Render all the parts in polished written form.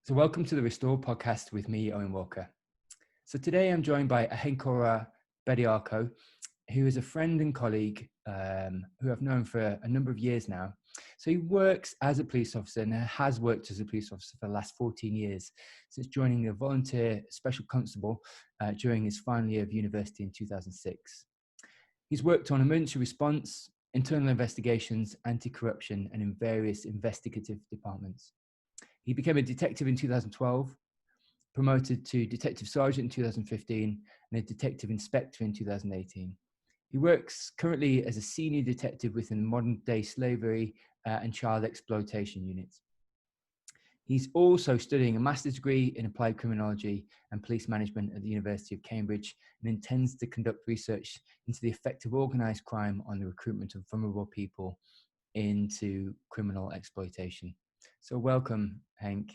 So welcome to the Restore podcast with me, Owen Walker. So today I'm joined by Ahenkora Bediako, who is a friend and colleague who I've known for a number of years now. So he works as a police officer and has worked as a police officer for the last 14 years, since joining a volunteer special constable during his final year of university in 2006. He's worked on emergency response, internal investigations, anti-corruption, and in various investigative departments. He became a detective in 2012, promoted to detective sergeant in 2015, and a detective inspector in 2018. He works currently as a senior detective within modern day slavery and child exploitation units. He's also studying a master's degree in applied criminology and police management at the University of Cambridge and intends to conduct research into the effect of organised crime on the recruitment of vulnerable people into criminal exploitation. So welcome, Henk.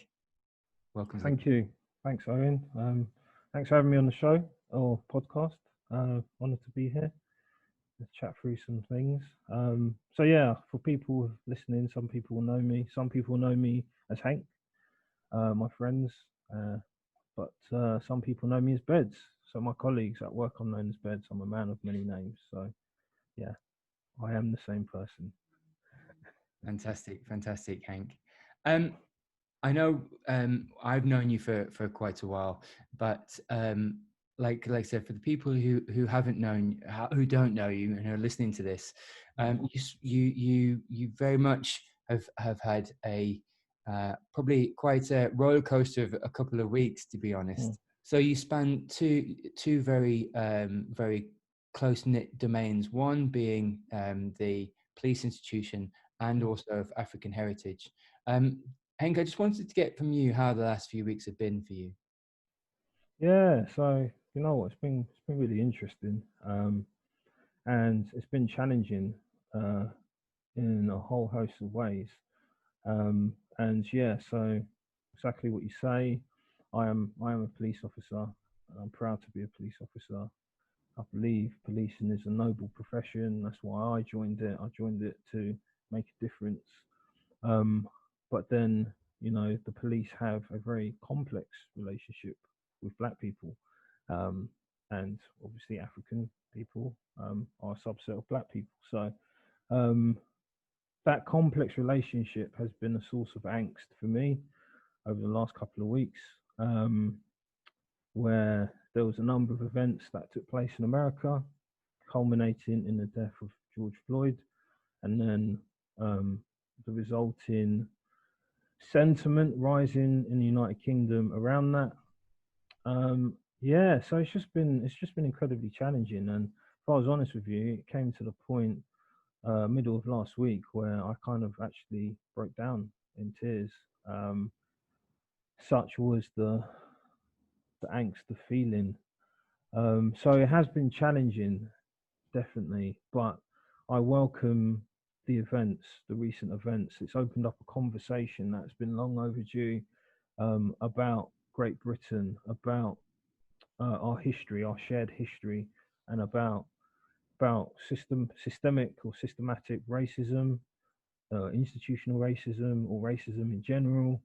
Welcome. Thank you. Thanks, Owen. Thanks for having me on the show or podcast. Honoured to be here. Let's chat through some things. So yeah, for people listening, some people will know me. Some people know me as Henk, my friends. But some people know me as Beds. So my colleagues at work, I'm known as Beds. I'm a man of many names. So yeah, I am the same person. Fantastic, Henk. I know I've known you for quite a while, but like I said, for the people who don't know you and are listening to this, you very much have had a probably quite a roller coaster of a couple of weeks, to be honest. So you span two very very close knit domains. One being the police institution, and also of African heritage. Henk, I just wanted to get from you how the last few weeks have been for you. Yeah, so you know what, it's been really interesting, and it's been challenging in a whole host of ways. And yeah, so exactly what you say. I am a police officer. I'm proud to be a police officer. I believe policing is a noble profession. That's why I joined it. I joined it to make a difference. But then, you know, the police have a very complex relationship with black people. And obviously African people are a subset of black people. So that complex relationship has been a source of angst for me over the last couple of weeks, where there was a number of events that took place in America, culminating in the death of George Floyd, and then the resulting sentiment rising in the United Kingdom around that. Yeah, so it's just been incredibly challenging. And if I was honest with you, it came to the point middle of last week where I kind of actually broke down in tears. Such was the angst, the feeling. So it has been challenging, definitely, but I welcome the recent events. It's opened up a conversation that's been long overdue about Great Britain, about our history, our shared history, and about systemic or systematic racism, institutional racism, or racism in general.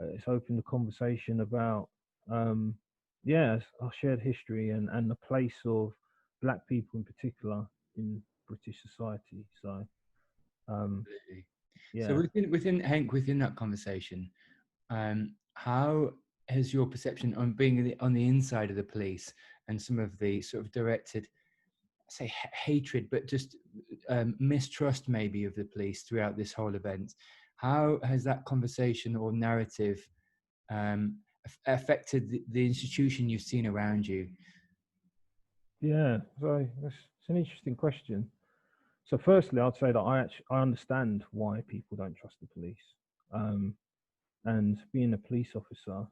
It's opened a conversation about our shared history and the place of black people in particular in British society. So yeah. So within Henk, within that conversation, how has your perception on being on the inside of the police and some of the sort of directed, say, hatred, but just mistrust maybe of the police throughout this whole event, how has that conversation or narrative affected the institution you've seen around you? Yeah, so it's an interesting question. So firstly, I'd say that I understand why people don't trust the police. And being a police officer,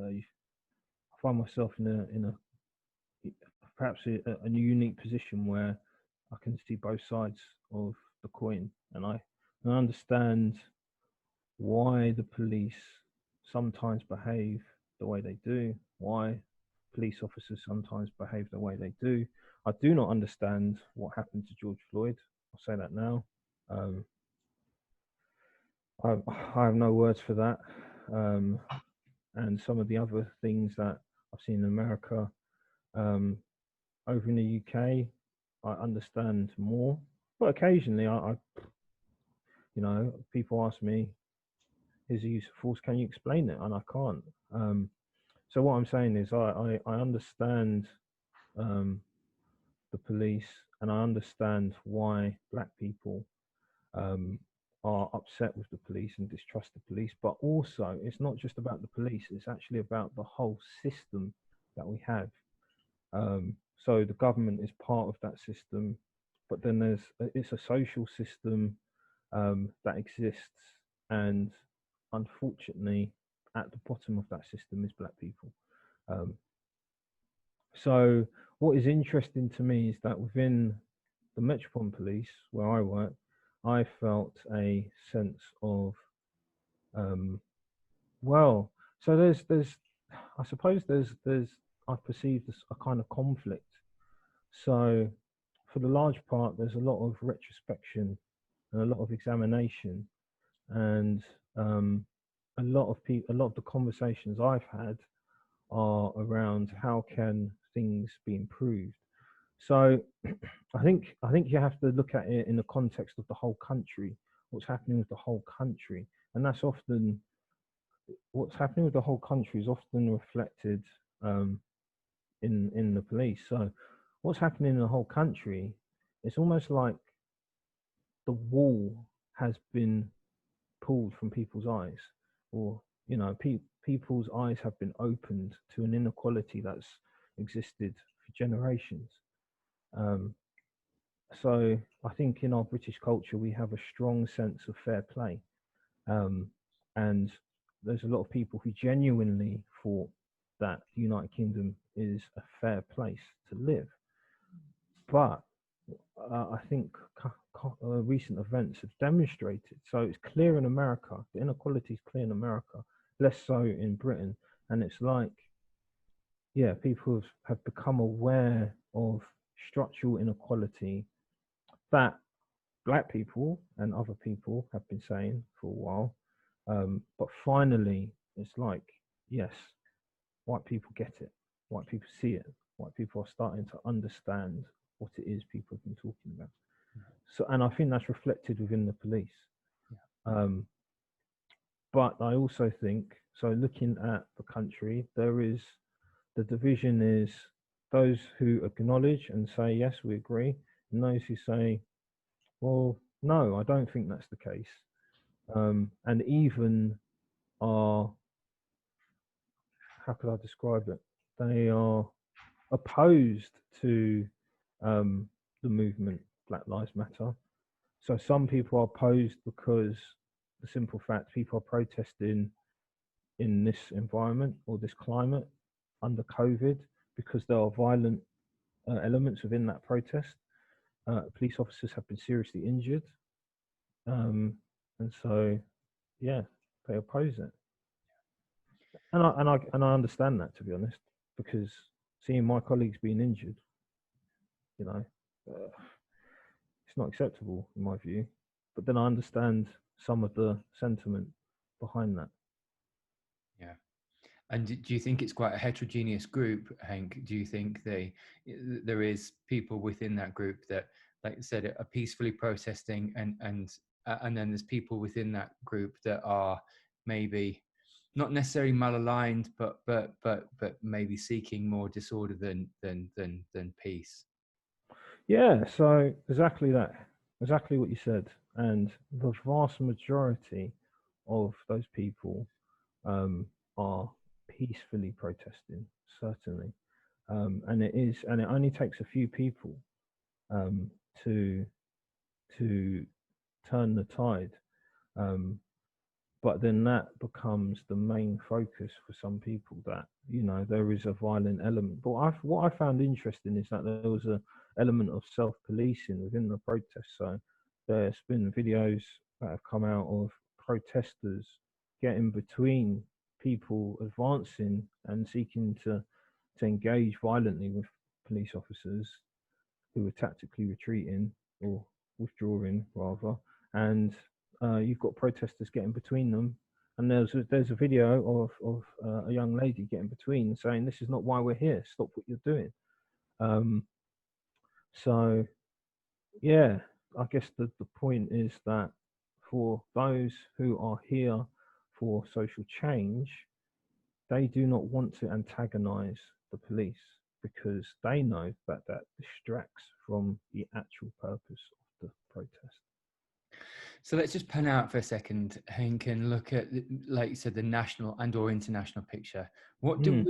I find myself in a perhaps a unique position where I can see both sides of the coin, and I understand why the police sometimes behave the way they do, why police officers sometimes behave the way they do. I do not understand what happened to George Floyd. I'll say that now. I have no words for that. and some of the other things that I've seen in America. Um, Over in the UK, I understand more, but occasionally, people ask me, "Is the use of force? Can you explain it?" And I can't. So what I'm saying is, I understand um, the police, and I understand why black people um, are upset with the police and distrust the police. But also, it's not just about the police; it's actually about the whole system that we have. So the government is part of that system, but then it's a social system that exists, and unfortunately, at the bottom of that system is black people. Um, so what is interesting to me is that within the Metropolitan Police, where I work, I felt a sense of um, well, so there's I suppose there's I perceive this a kind of conflict. So, for the large part, there's a lot of retrospection and a lot of examination, and a lot of the conversations I've had are around how can things be improved. So, I think you have to look at it in the context of the whole country, what's happening with the whole country, and that's often what's happening with the whole country is often reflected um, in the police. So what's happening in the whole country, it's almost like the wall has been pulled from people's eyes, or people's eyes have been opened to an inequality that's existed for generations. Um, so I think in our British culture we have a strong sense of fair play, um, and there's a lot of people who genuinely thought that the United Kingdom is a fair place to live. But I think recent events have demonstrated. So it's clear in America, the inequality is clear in America, less so in Britain. And it's like, yeah, people have become aware of structural inequality that black people and other people have been saying for a while. But finally, it's like, yes, white people get it, white people see it, white people are starting to understand what it is people have been talking about. So, and I think that's reflected within the police. Um, but I also think, so looking at the country, the division is those who acknowledge and say, yes, we agree, and those who say, well, no, I don't think that's the case. And even are, how could I describe it? They are opposed to the movement Black Lives Matter. So some people are opposed because the simple fact people are protesting in this environment or this climate under COVID because there are violent elements within that protest. Police officers have been seriously injured, and so yeah, they oppose it. And I understand that, to be honest, because seeing my colleagues being injured, you know, it's not acceptable in my view. But then I understand some of the sentiment behind that. Yeah. And do you think it's quite a heterogeneous group, Henk? Do you think there is people within that group that, like you said, are peacefully protesting, and then there's people within that group that are maybe not necessarily malaligned, but maybe seeking more disorder than peace? Yeah, so exactly that, exactly what you said, and the vast majority of those people are peacefully protesting, certainly, and it only takes a few people um, to to turn the tide. Um, but then that becomes the main focus for some people, that there is a violent element. But what I found interesting is that there was a element of self-policing within the protest. So there's been videos that have come out of protesters getting between people advancing and seeking to engage violently with police officers who were tactically retreating or withdrawing rather, and you've got protesters getting between them And there's a video of a young lady getting between, saying, "This is not why we're here. Stop what you're doing." Um, so yeah, I guess the point is that for those who are here for social change, they do not want to antagonize the police because they know that that distracts from the actual purpose of the protest. So let's just pan out for a second, Henk, and look at, like you said, the national and or international picture. What do Mm,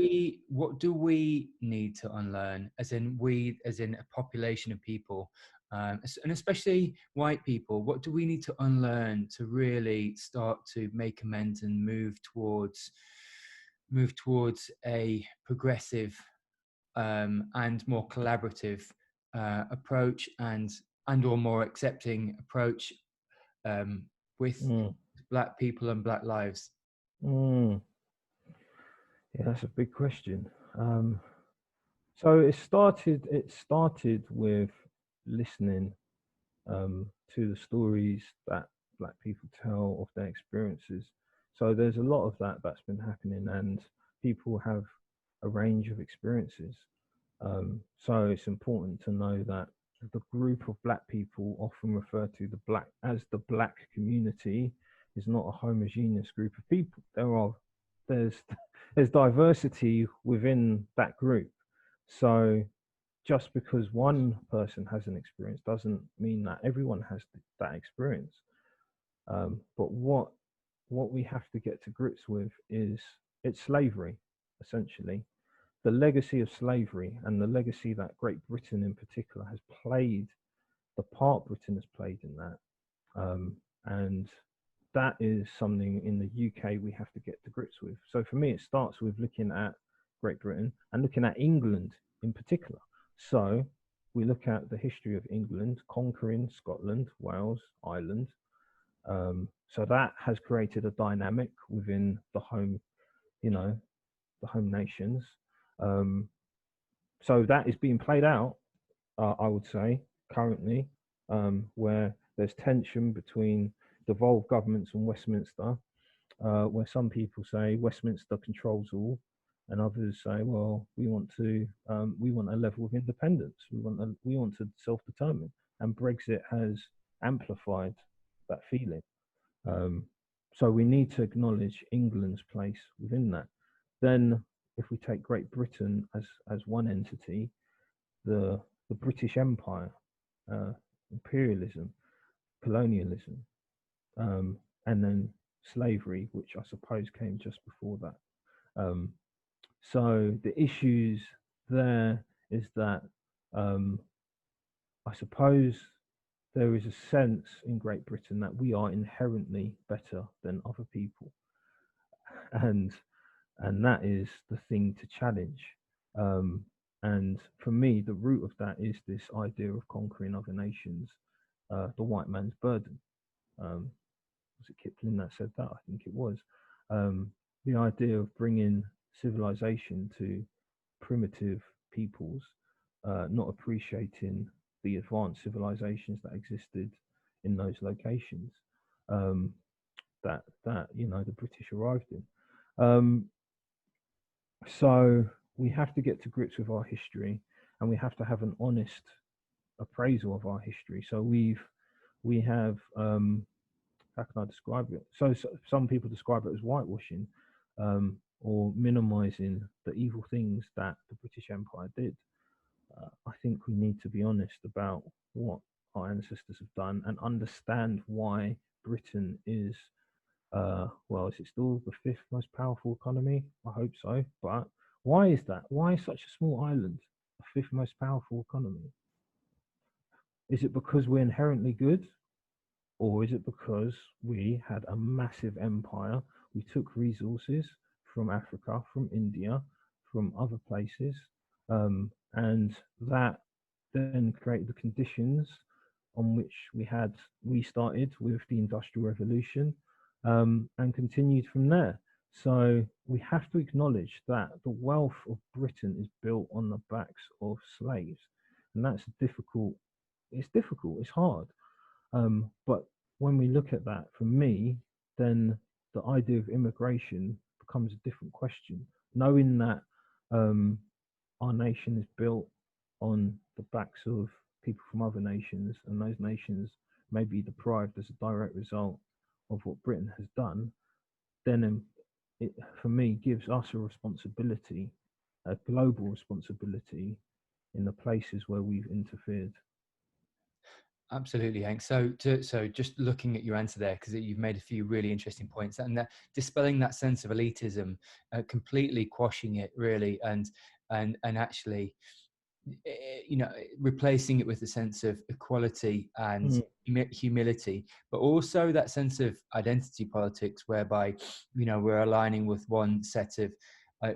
we need to unlearn, as in we, as in a population of people, and especially white people? What do we need to unlearn to really start to make amends and move towards a progressive and more collaborative approach and or more accepting approach with mm, Black people and Black lives? mm. Yeah, that's a big question. So it started with listening to the stories that Black people tell of their experiences. So there's a lot of that that's been happening, and people have a range of experiences. So it's important to know that the group of Black people, often referred to the Black community, is not a homogeneous group of people. There's there's diversity within that group. So just because one person has an experience doesn't mean that everyone has that experience. But what we have to get to grips with is it's slavery, essentially. The legacy of slavery and the legacy that Great Britain in particular has played, the part Britain has played in that. And that is something in the UK we have to get to grips with. So for me, it starts with looking at Great Britain and looking at England in particular. So we look at the history of England conquering Scotland, Wales, Ireland. So that has created a dynamic within the home, you know, the home nations. Um, so that is being played out, I would say, currently, where there's tension between devolved governments and Westminster, where some people say Westminster controls all, and others say, well, we want a level of independence, we want to self-determine, and Brexit has amplified that feeling. Um, so we need to acknowledge England's place within that. Then, if we take Great Britain as one entity, the British Empire, uh, imperialism, colonialism, and then slavery, which I suppose came just before that. Um, so the issues there is that I suppose there is a sense in Great Britain that we are inherently better than other people, and that is the thing to challenge. Um, and for me, the root of that is this idea of conquering other nations, the white man's burden. Was it Kipling that said that? I think it was. Um, the idea of bringing civilization to primitive peoples, not appreciating the advanced civilizations that existed in those locations, um, that the British arrived in. Um, so we have to get to grips with our history, and we have to have an honest appraisal of our history. So we have how can I describe it? So some people describe it as whitewashing, or minimizing the evil things that the British Empire did. I think we need to be honest about what our ancestors have done and understand why Britain is, well, is it still the fifth most powerful economy? I hope so. But why is that? Why is such a small island the fifth most powerful economy? Is it because we're inherently good? Or is it because we had a massive empire? We took resources from Africa, from India, from other places, and that then created the conditions on which we started with the Industrial Revolution, and continued from there. So we have to acknowledge that the wealth of Britain is built on the backs of slaves, and that's difficult. It's difficult. It's hard. But when we look at that, for me, then the idea of immigration becomes a different question, knowing that our nation is built on the backs of people from other nations, and those nations may be deprived as a direct result of what Britain has done. Then it, for me, gives us a responsibility, a global responsibility, in the places where we've interfered. Absolutely, Henk. So just looking at your answer there, because you've made a few really interesting points, and that dispelling that sense of elitism, completely quashing it, really, and actually, replacing it with a sense of equality and humility, but also that sense of identity politics, whereby we're aligning with one set of,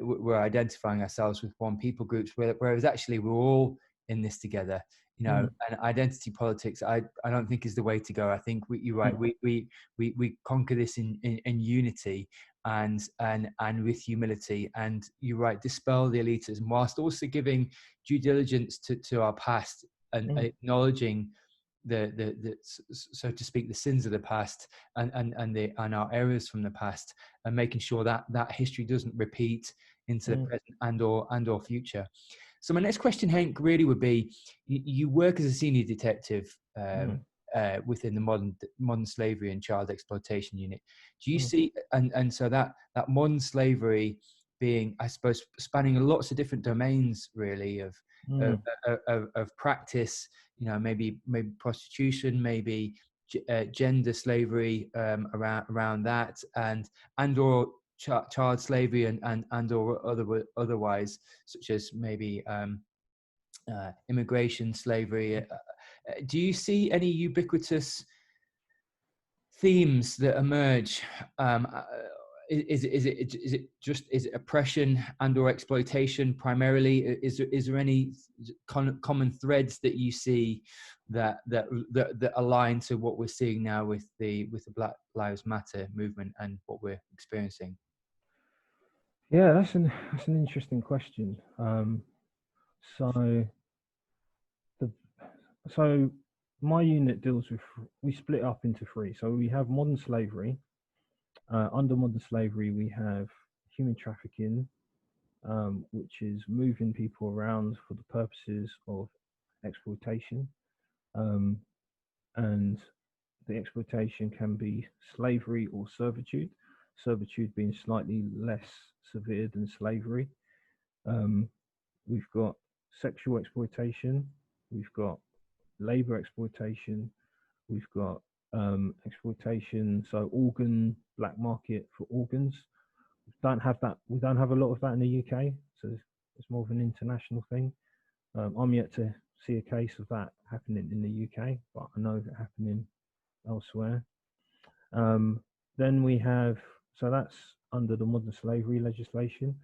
we're identifying ourselves with one people groups, whereas actually we're all in this together. And identity politics, I don't think is the way to go. I think you're right. We conquer this in unity and with humility. And you're right, dispel the elitism whilst also giving due diligence to our past and acknowledging the so to speak, the sins of the past and our errors from the past, and making sure that history doesn't repeat into the present and or future. So my next question, Henk, really would be: you work as a senior detective within the modern slavery and child exploitation unit. Do you see, and so that modern slavery being, I suppose, spanning lots of different domains, really, of practice, maybe prostitution, maybe gender slavery, around that, and or child slavery and or otherwise, such as maybe immigration slavery. Do you see any ubiquitous themes that emerge? Is it oppression and or exploitation primarily? Is there any common threads that you see that align to what we're seeing now with the Black Lives Matter movement and what we're experiencing? Yeah, that's an interesting question. So my unit deals with, we split up into three. So we have modern slavery. Under modern slavery, we have human trafficking, which is moving people around for the purposes of exploitation. And the exploitation can be slavery or servitude, servitude being slightly less severe than slavery. We've got sexual exploitation, we've got labor exploitation, we've got exploitation, so organ black market for organs. We don't have that. We don't have a lot of that in the UK, so it's more of an international thing. I'm yet to see a case of that happening in the UK, but I know it happening elsewhere. Then we have, so that's under the modern slavery legislation.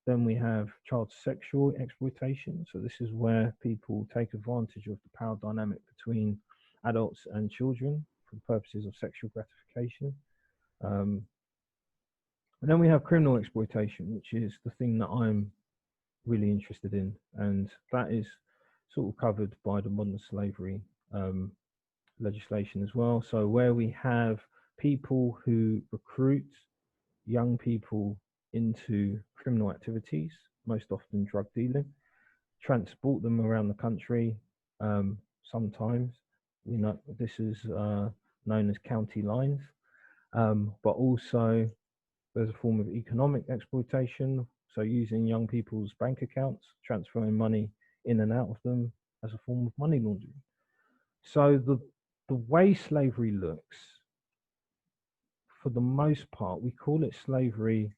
Then we have child sexual exploitation. So this is where people take advantage of the power dynamic between adults and children for the purposes of sexual gratification. And then we have criminal exploitation, which is the thing that I'm really interested in. And that is sort of covered by the modern slavery legislation as well. So where we have people who recruit young people into criminal activities, most often drug dealing, transport them around the country. Sometimes, this is known as county lines, but also there's a form of economic exploitation. So using young people's bank accounts, transferring money in and out of them as a form of money laundering. So the way slavery looks, for the most part, we call it slavery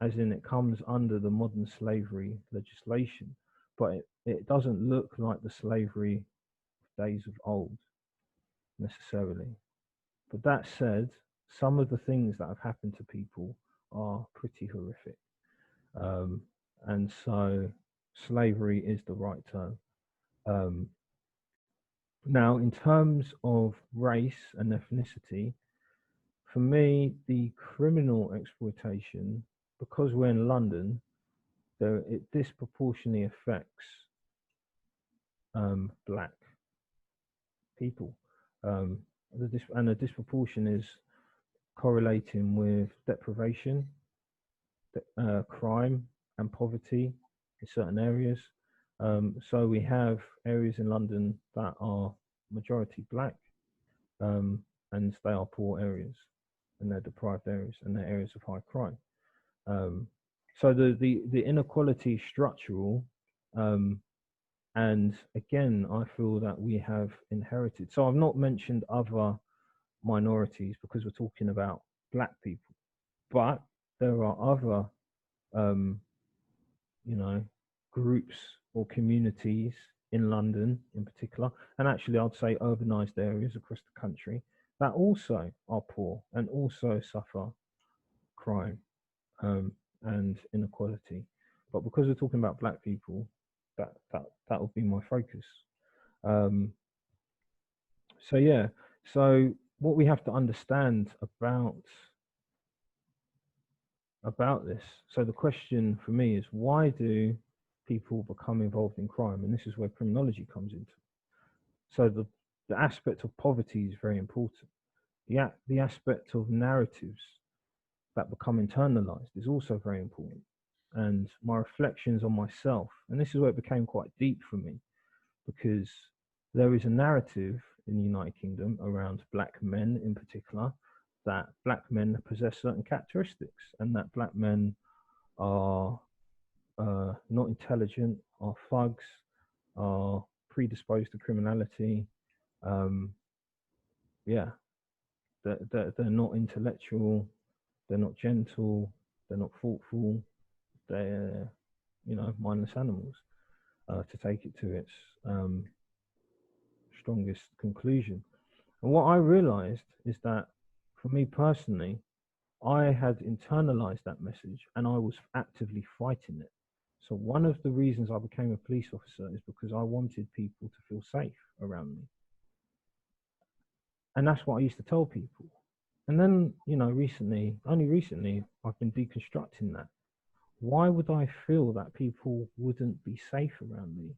as in it comes under the modern slavery legislation, but it doesn't look like the slavery days of old necessarily. But that said, some of the things that have happened to people are pretty horrific. And so slavery is the right term. Now, in terms of race and ethnicity, for me, the criminal exploitation, because we're in London, it disproportionately affects black people. And the disproportion is correlating with deprivation, crime, and poverty in certain areas. So we have areas in London that are majority black, and they are poor areas, and they're deprived areas, and they're areas of high crime. So the inequality is structural, and again, I feel that we have inherited. So I've not mentioned other minorities because we're talking about black people, but there are other, um, you know, groups or communities in London in particular, and actually I'd say urbanized areas across the country that also are poor and also suffer crime, and inequality. But because we're talking about black people, that will be my focus. Um, so yeah, so what we have to understand about this. So the question for me is, why do people become involved in crime? And this is where criminology comes into. So the aspect of poverty is very important. The aspect of narratives that become internalized is also very important. And my reflections on myself, and this is where it became quite deep for me, because there is a narrative in the United Kingdom around black men in particular, that black men possess certain characteristics, and that black men are not intelligent, are thugs, are predisposed to criminality. Um, yeah, they're not intellectual, they're not gentle, they're not thoughtful, they're, mindless animals, to take it to its strongest conclusion. And what I realized is that for me personally, I had internalized that message and I was actively fighting it. So one of the reasons I became a police officer is because I wanted people to feel safe around me. And that's what I used to tell people. And then, only recently, I've been deconstructing that. Why would I feel that people wouldn't be safe around me?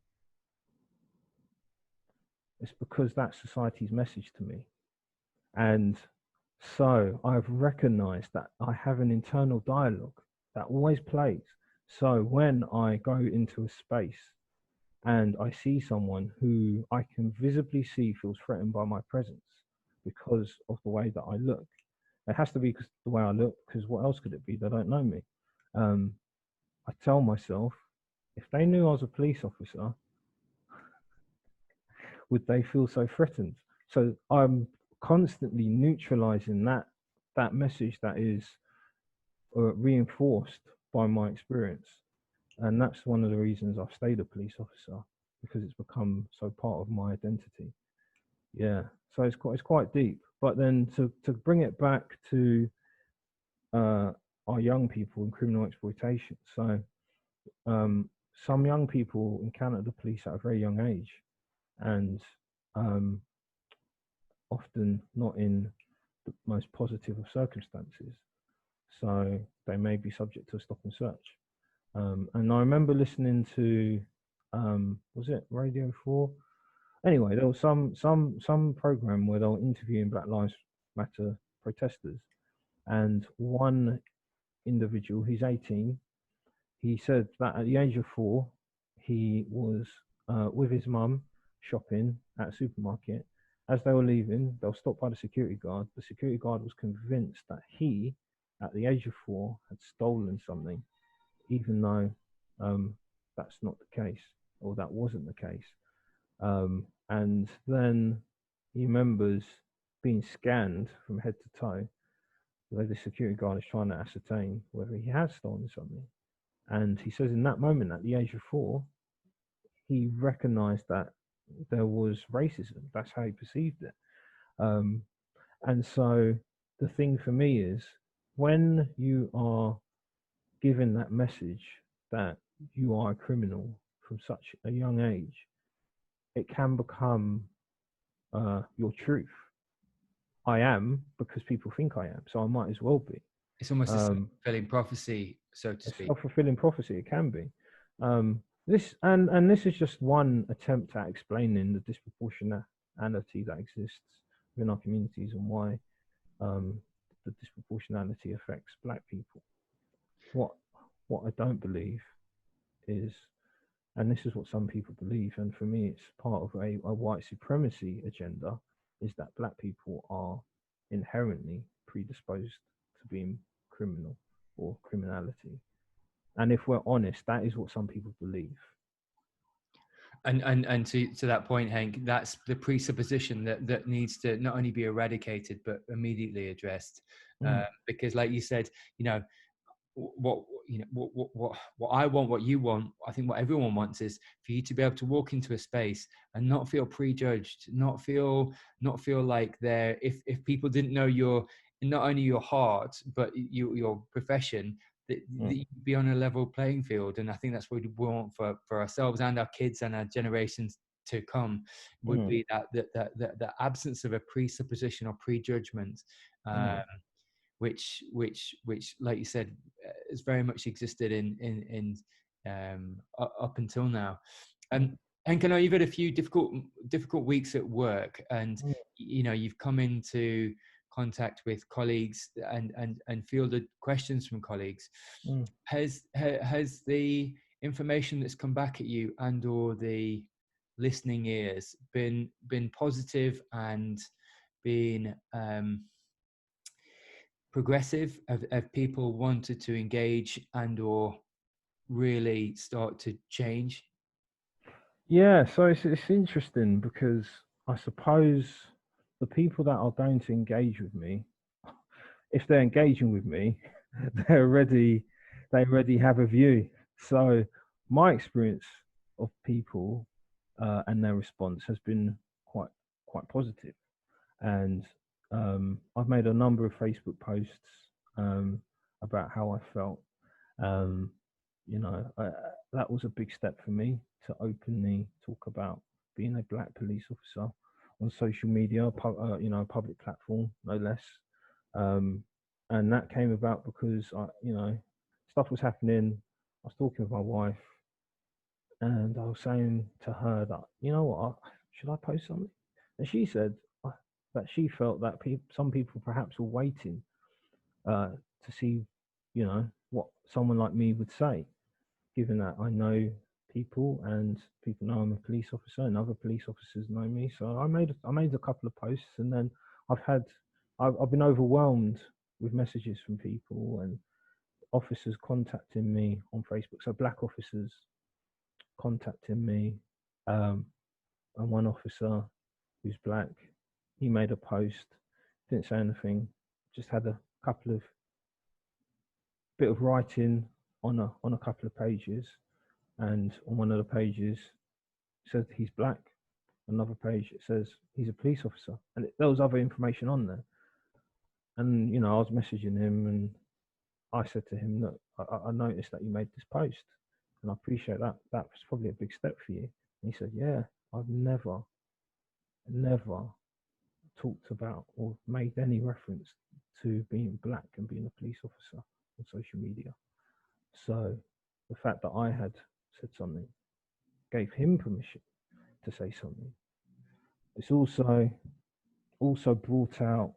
It's because that's society's message to me. And so I've recognized that I have an internal dialogue that always plays. So when I go into a space and I see someone who I can visibly see feels threatened by my presence because of the way that I look, it has to be because the way I look, because what else could it be? They don't know me. I tell myself, if they knew I was a police officer, would they feel so threatened? So I'm constantly neutralizing that message that is reinforced by my experience, and that's one of the reasons I've stayed a police officer, because it's become so part of my identity. Yeah, so it's quite deep. But then to bring it back to our young people in criminal exploitation. So some young people encounter the police at a very young age, and often not in the most positive of circumstances. So they may be subject to a stop and search. And I remember listening to, was it Radio 4? Anyway, there was some program where they were interviewing Black Lives Matter protesters, and one individual, he's 18, he said that at the age of 4, he was with his mum shopping at a supermarket. As they were leaving, they were stopped by the security guard. The security guard was convinced that he, at the age of 4, had stolen something, even though that's not the case, or that wasn't the case. And then he remembers being scanned from head to toe, where the security guard is trying to ascertain whether he has stolen something. And he says in that moment, at the age of 4, he recognized that there was racism. That's how he perceived it. And so the thing for me is, when you are given that message that you are a criminal from such a young age, it can become your truth. I am because people think I am, so I might as well be. It's almost a self-fulfilling prophecy, so to speak. Self-fulfilling prophecy, it can be. This is just one attempt at explaining the disproportionality that exists within our communities, and why the disproportionality affects black people. What I don't believe is, and this is what some people believe, and for me it's part of a white supremacy agenda, is that black people are inherently predisposed to being criminal or criminality. And if we're honest, that is what some people believe. And to that point, Henk, that's the presupposition that needs to not only be eradicated but immediately addressed, because, like you said, what I want, what you want, I think what everyone wants is for you to be able to walk into a space and not feel prejudged, not feel like there, if people didn't know not only your heart but your profession, that you'd be on a level playing field. And I think that's what we want for ourselves and our kids and our generations to come, would be that the absence of a presupposition or prejudgment, which like you said has very much existed in up until now. And I know you've had a few difficult weeks at work, and you've come into contact with colleagues and fielded questions from colleagues. Has the information that's come back at you and or the listening ears been positive and been progressive? Have people wanted to engage and or really start to change? Yeah, so it's interesting because I suppose the people that are going to engage with me, if they're engaging with me, they already have a view. So my experience of people and their response has been quite positive. And I've made a number of Facebook posts about how I felt. That was a big step for me to openly talk about being a black police officer on social media, public platform, no less. And that came about because stuff was happening. I was talking with my wife, and I was saying to her that, should I post something? And she said that she felt that some people perhaps were waiting to see, what someone like me would say, given that I know people and people know I'm a police officer and other police officers know me. So I made a couple of posts, and then I've been overwhelmed with messages from people and officers contacting me on Facebook. So black officers contacting me, and one officer who's black, he made a post, didn't say anything, just had a couple of bit of writing on a couple of pages, and on one of the pages it says he's black. Another page it says he's a police officer, and there was other information on there. And I was messaging him, and I said to him, look, I noticed that you made this post, and I appreciate that. That was probably a big step for you. And he said, yeah, I've never talked about or made any reference to being black and being a police officer on social media. So the fact that I had said something gave him permission to say something. It's also brought out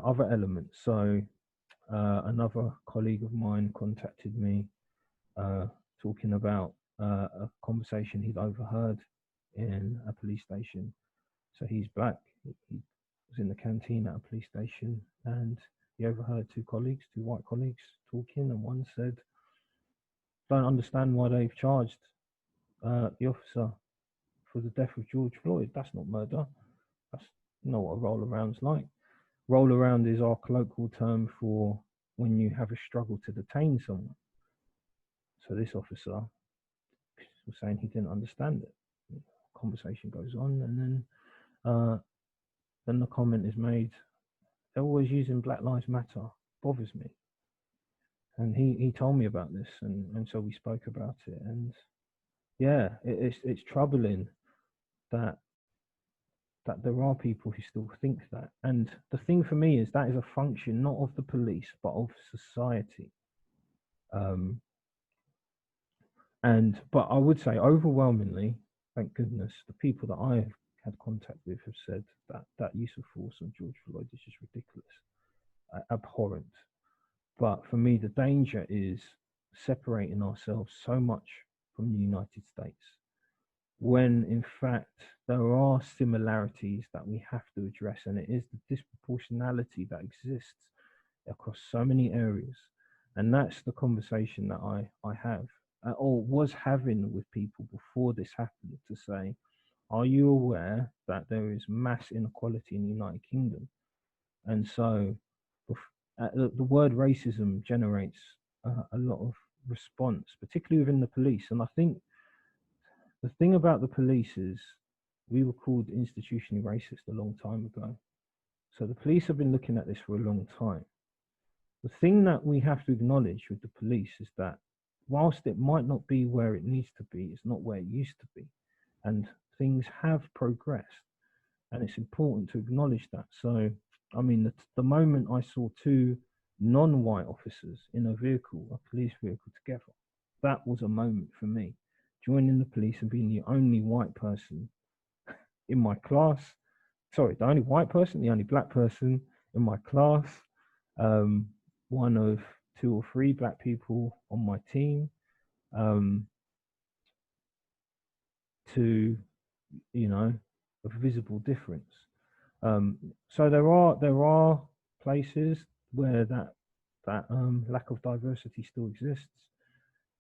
other elements. So another colleague of mine contacted me talking about a conversation he'd overheard in a police station. So he's black. He was in the canteen at a police station, and he overheard two white colleagues talking, and one said, don't understand why they've charged the officer for the death of George Floyd. That's not murder. That's not what a roll around's like. Roll around is our colloquial term for when you have a struggle to detain someone. So this officer was saying he didn't understand it. The conversation goes on, and then the comment is made, they're always using Black Lives Matter. Bothers me. And he told me about this, and so we spoke about it. And yeah, it's troubling that there are people who still think that. And the thing for me is that is a function not of the police but of society. But I would say overwhelmingly, thank goodness, the people that I have had contact with have said that that use of force on George Floyd is just ridiculous, abhorrent. But for me, the danger is separating ourselves so much from the United States, when in fact there are similarities that we have to address, and it is the disproportionality that exists across so many areas. And that's the conversation that I have, or was having with people before this happened, to say, are you aware that there is mass inequality in the United Kingdom? And so the word racism generates a lot of response, particularly within the police. And I think the thing about the police is we were called institutionally racist a long time ago. So the police have been looking at this for a long time. The thing that we have to acknowledge with the police is that whilst it might not be where it needs to be, it's not where it used to be. And things have progressed. And it's important to acknowledge that. So, I mean, the moment I saw two non-white officers in a vehicle, a police vehicle together, that was a moment for me. Joining the police and being the only white person in my class. Sorry, the only white person, the only black person in my class. One of 2 or 3 black people on my team. To, you know, a visible difference. So there are places where that lack of diversity still exists,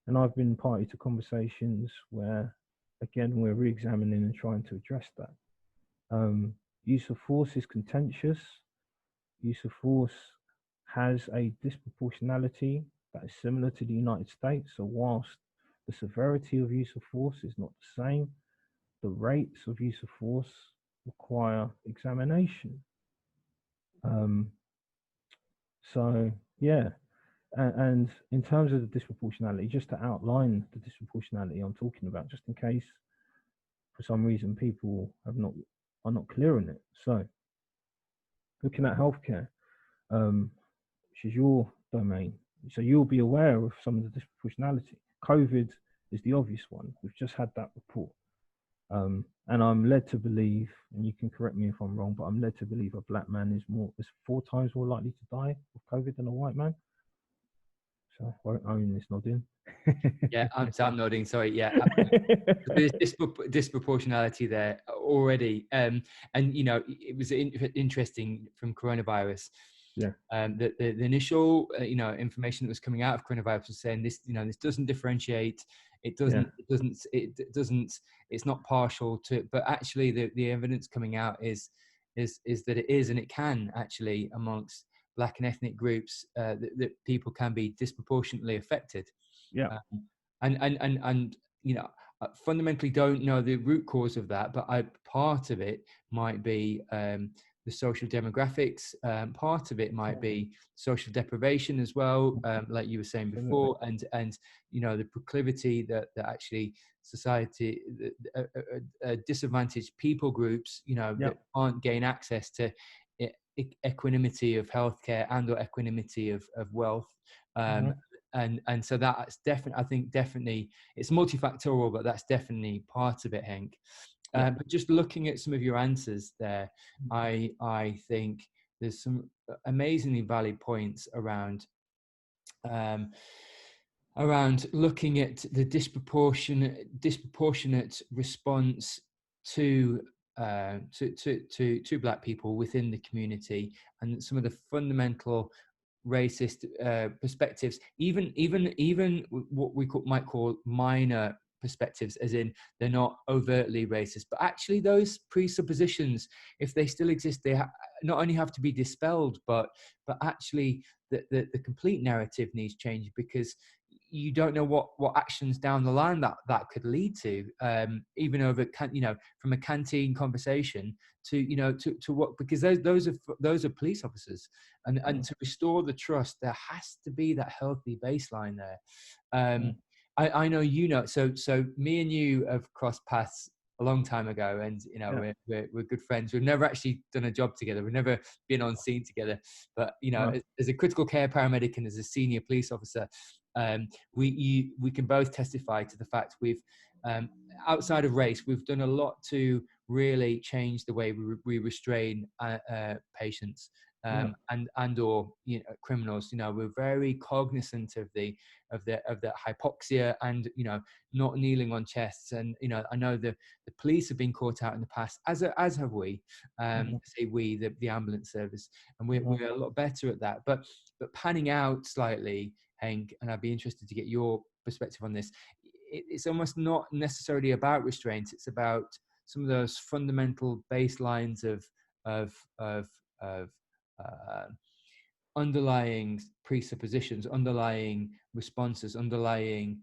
and I've been party to conversations where, again, we're re-examining and trying to address that. Use of force is contentious. Use of force has a disproportionality that is similar to the United States. So whilst the severity of use of force is not the same, the rates of use of force require examination. So yeah, and in terms of the disproportionality, just to outline the disproportionality I'm talking about, just in case for some reason people are not clear on it. So looking at healthcare, which is your domain, so you'll be aware of some of the disproportionality. COVID is the obvious one. We've just had that report. And I'm led to believe, and you can correct me if I'm wrong, but I'm led to believe a black man is 4 times more likely to die of COVID than a white man. So Owen is nodding. Yeah, I'm nodding. Sorry. Yeah, there's disproportionality there already. And you know, it was interesting from coronavirus. Yeah. The initial information that was coming out of coronavirus was saying this, this doesn't differentiate. It doesn't. It's not partial to. But actually, the evidence coming out is that it is, and it can actually, amongst Black and ethnic groups, that people can be disproportionately affected. Yeah. And I fundamentally don't know the root cause of that, but part of it might be the social demographics. Part of it might be social deprivation as well, like you were saying before, and the proclivity that actually society, disadvantaged people groups, that can't gain access to equanimity of healthcare and or equanimity of wealth. And so that's definitely, I think definitely it's multifactorial, but that's definitely part of it, Henk. But just looking at some of your answers there, I think there's some amazingly valid points around looking at the disproportionate response to Black people within the community, and some of the fundamental racist perspectives, even what we might call minor perspectives, as in they're not overtly racist, but actually those presuppositions, if they still exist, they not only have to be dispelled, but actually the complete narrative needs change, because you don't know what actions down the line that could lead to, even over from a canteen conversation to what, because those are police officers, and to restore the trust, there has to be that healthy baseline there. I know, so me and you have crossed paths a long time ago, and we're good friends. We've never actually done a job together. We've never been on scene together, but as a critical care paramedic and as a senior police officer, we can both testify to the fact we've outside of race, we've done a lot to really changed the way we restrain patients and or criminals. We're very cognizant of the hypoxia and not kneeling on chests. And I know the police have been caught out in the past, as have we. Say we, the ambulance service, and we're a lot better at that. But panning out slightly, Henk, and I'd be interested to get your perspective on this. It's almost not necessarily about restraint. It's about some of those fundamental baselines of underlying presuppositions, underlying responses, underlying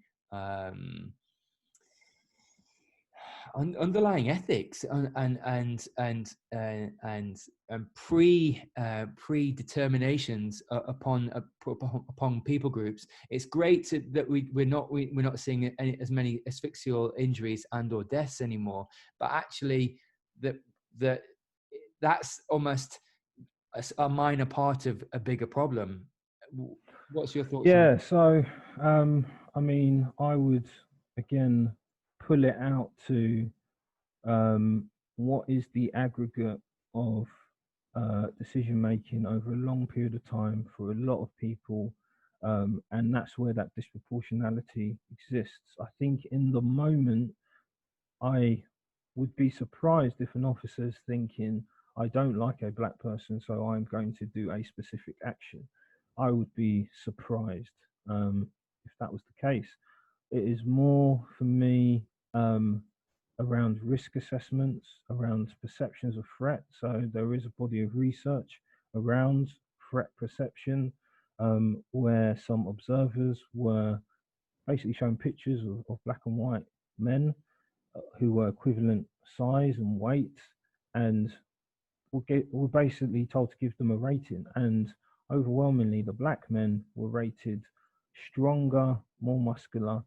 underlying ethics and predeterminations upon people groups. It's great that we're not seeing as many asphyxial injuries and or deaths anymore, but actually that's almost a minor part of a bigger problem. What's your thoughts on that? Yeah, so I mean, I would again pull it out to what is the aggregate of decision making over a long period of time for a lot of people, and that's where that disproportionality exists. I think in the moment, I would be surprised if an officer's thinking, I don't like a black person, so I'm going to do a specific action. I would be surprised if that was the case. It is more for me around risk assessments, around perceptions of threat. So there is a body of research around threat perception, where some observers were basically shown pictures of black and white men who were equivalent size and weight, and were basically told to give them a rating. And overwhelmingly, the black men were rated stronger, more muscular,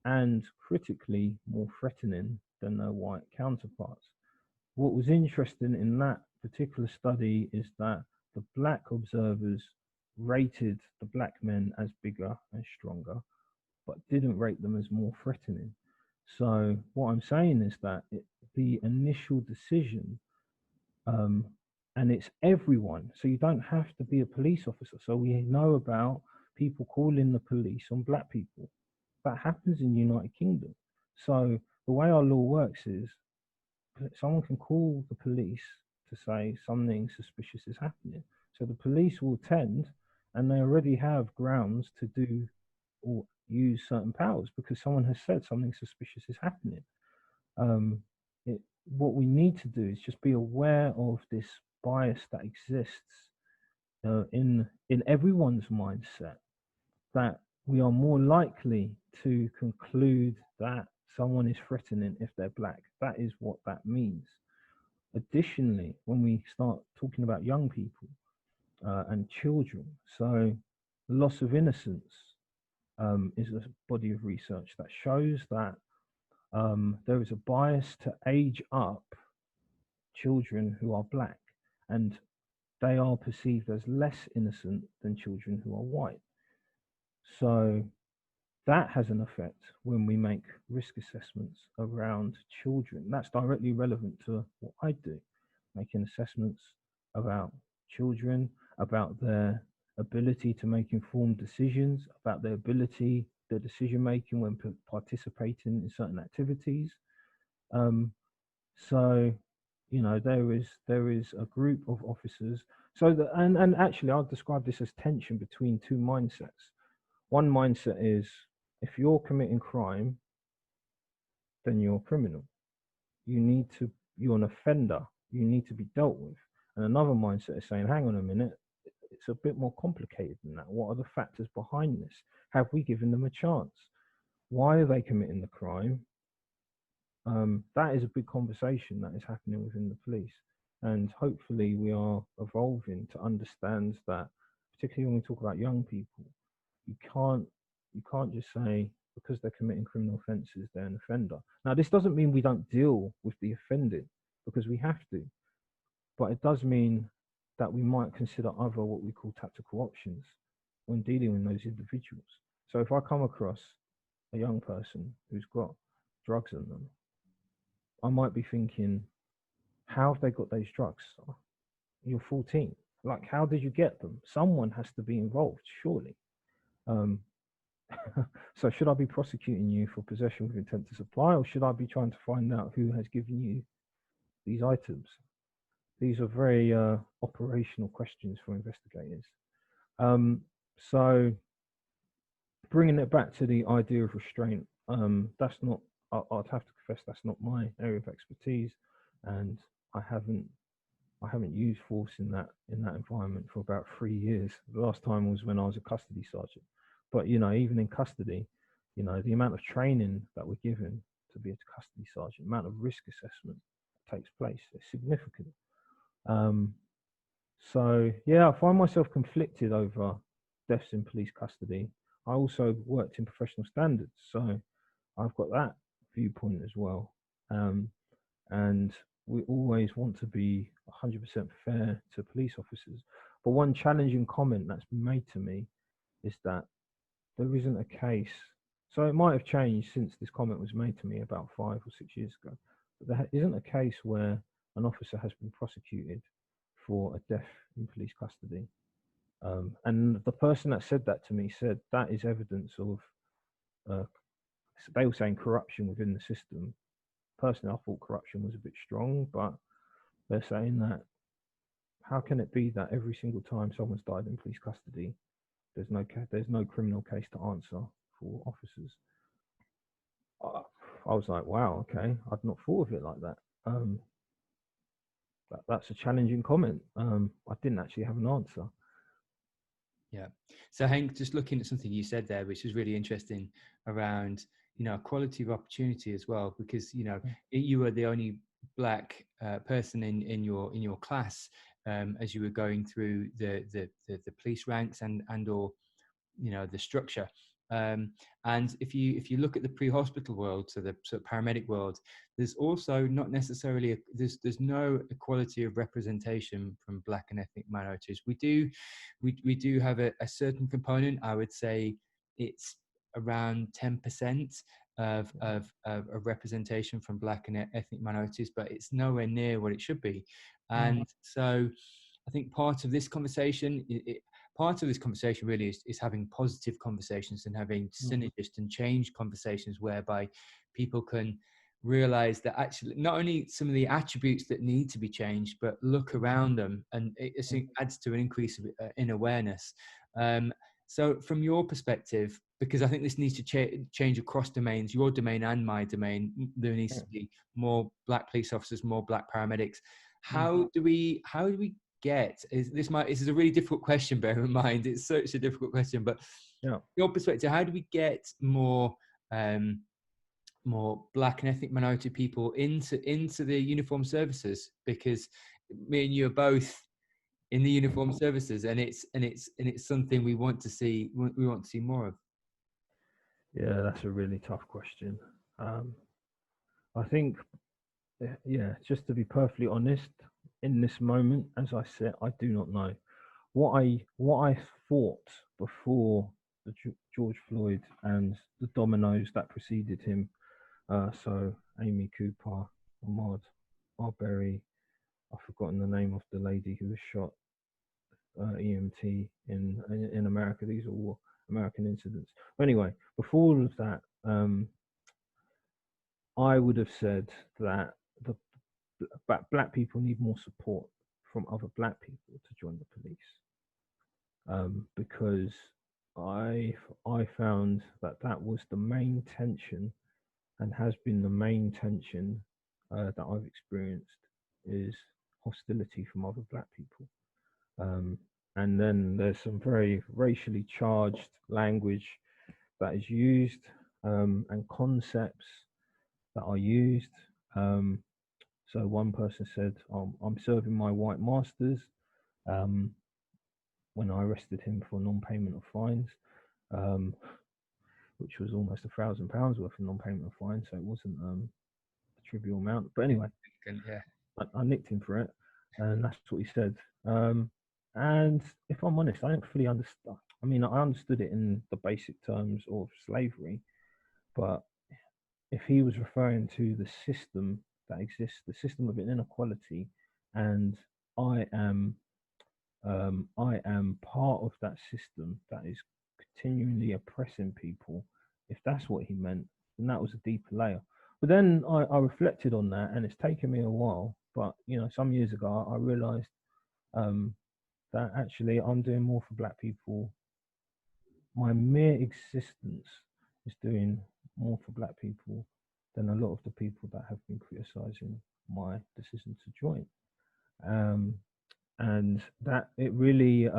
and critically more threatening than their white counterparts. What was interesting in that particular study is that the black observers rated the black men as bigger and stronger, but didn't rate them as more threatening. So what I'm saying is that the initial decision, and it's everyone. So you don't have to be a police officer. So we know about people calling the police on black people. That happens in the United Kingdom. So the way our law works is someone can call the police to say something suspicious is happening. So the police will attend, and they already have grounds to do or use certain powers because someone has said something suspicious is happening. What we need to do is just be aware of this bias that exists in everyone's mindset, that we are more likely to conclude that someone is threatening if they're black. That is what that means. Additionally, when we start talking about young people and children, so loss of innocence is a body of research that shows that there is a bias to age up children who are black, and they are perceived as less innocent than children who are white. So that has an effect when we make risk assessments around children. That's directly relevant to what I do, making assessments about children, about their ability to make informed decisions, about their decision making when participating in certain activities. So, there is a group of officers. So that, and actually, I'll describe this as tension between two mindsets. One mindset is, if you're committing crime, then you're a criminal. You're an offender. You need to be dealt with. And another mindset is saying, hang on a minute, it's a bit more complicated than that. What are the factors behind this? Have we given them a chance? Why are they committing the crime? That is a big conversation that is happening within the police. And hopefully we are evolving to understand that, particularly when we talk about young people, you can't just say because they're committing criminal offences, they're an offender. Now, this doesn't mean we don't deal with the offending, because we have to. But it does mean that we might consider other what we call tactical options when dealing with those individuals. So if I come across a young person who's got drugs in them, I might be thinking, how have they got those drugs? You're 14. Like, how did you get them? Someone has to be involved, surely. Um, so should I be prosecuting you for possession with intent to supply, or should I be trying to find out who has given you these items? These are very operational questions for investigators. So bringing it back to the idea of restraint, that's not. I'd have to confess that's not my area of expertise, and I haven't used force in that environment for about 3 years. The last time was when I was a custody sergeant. But even in custody, the amount of training that we're given to be a custody sergeant, amount of risk assessment that takes place is significant. So yeah, I find myself conflicted over deaths in police custody. I also worked in professional standards, so I've got that viewpoint as well. And we always want to be 100% fair to police officers. But one challenging comment that's been made to me is that there isn't a case. So it might have changed since this comment was made to me about 5 or 6 years ago. But there isn't a case where an officer has been prosecuted for a death in police custody. And the person that said that to me said that is evidence of, they were saying corruption within the system. Personally, I thought corruption was a bit strong, but they're saying that how can it be that every single time someone's died in police custody, there's no criminal case to answer for officers? I was like, wow, okay, I'd not thought of it like that. That's a challenging comment. I didn't actually have an answer. Yeah. So Henk, just looking at something you said there, which was really interesting around, quality of opportunity as well, because, you were the only Black person in your class as you were going through the police ranks and or, the structure. And if you look at the pre-hospital world, so the sort of paramedic world, there's also not necessarily there's no equality of representation from Black and ethnic minorities. We do have a certain component. I would say it's around 10% of representation from Black and ethnic minorities, but it's nowhere near what it should be. And so I think part of this conversation really is having positive conversations and having synergist and change conversations whereby people can realize that actually not only some of the attributes that need to be changed, but look around them, and it adds to an increase in awareness. So from your perspective, because I think this needs to change across domains, your domain and my domain, there needs to be more Black police officers, more Black paramedics. How do we get, this is a really difficult question, bear in mind, it's such a difficult question, but your perspective, how do we get more Black and ethnic minority people into the uniformed services? Because me and you are both in the uniformed services, and it's something we want to see more of. Yeah, that's a really tough question. I think, just to be perfectly honest, in this moment, as I said, I do not know. What I thought before the George Floyd and the dominoes that preceded him, so Amy Cooper, Ahmaud Arbery, I've forgotten the name of the lady who was shot, EMT in America. These are all American incidents. But anyway, before all of that, I would have said that the Black people need more support from other Black people to join the police, because I found that was the main tension, and has been the main tension that I've experienced, is hostility from other Black people. And then there's some very racially charged language that is used, and concepts that are used. So one person said, I'm serving my white masters, when I arrested him for non-payment of fines, which was almost £1,000 worth of non-payment of fines, so it wasn't a trivial amount. But anyway, I nicked him for it, and that's what he said. And if I'm honest, I don't fully understand. I mean, I understood it in the basic terms of slavery, but if he was referring to the system that exists, the system of inequality, and I am part of that system that is continually oppressing people. If that's what he meant, then that was a deeper layer. But then I reflected on that, and it's taken me a while. But some years ago, I realised that actually I'm doing more for Black people. My mere existence is doing more for Black people than a lot of the people that have been criticising my decision to join. And that it really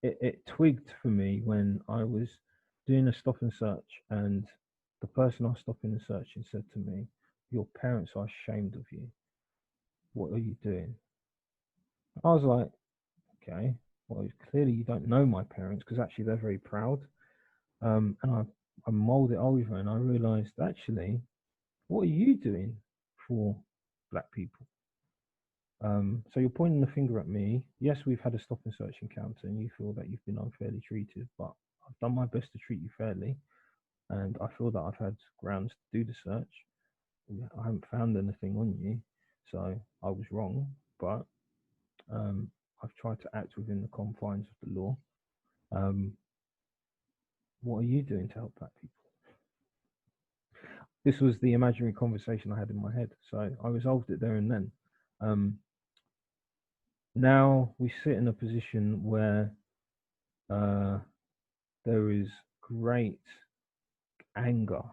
it twigged for me when I was doing a stop and search, and the person I was stopping and searching said to me, "Your parents are ashamed of you. What are you doing?" I was like, "Okay, well, clearly you don't know my parents, because actually they're very proud." And I mulled it over, and I realised, actually, what are you doing for Black people? So you're pointing the finger at me. Yes, we've had a stop and search encounter, and you feel that you've been unfairly treated, but I've done my best to treat you fairly, and I feel that I've had grounds to do the search. I haven't found anything on you, so I was wrong, but I've tried to act within the confines of the law. What are you doing to help Black people? This was the imaginary conversation I had in my head, so I resolved it there and then. Now we sit in a position where there is great anger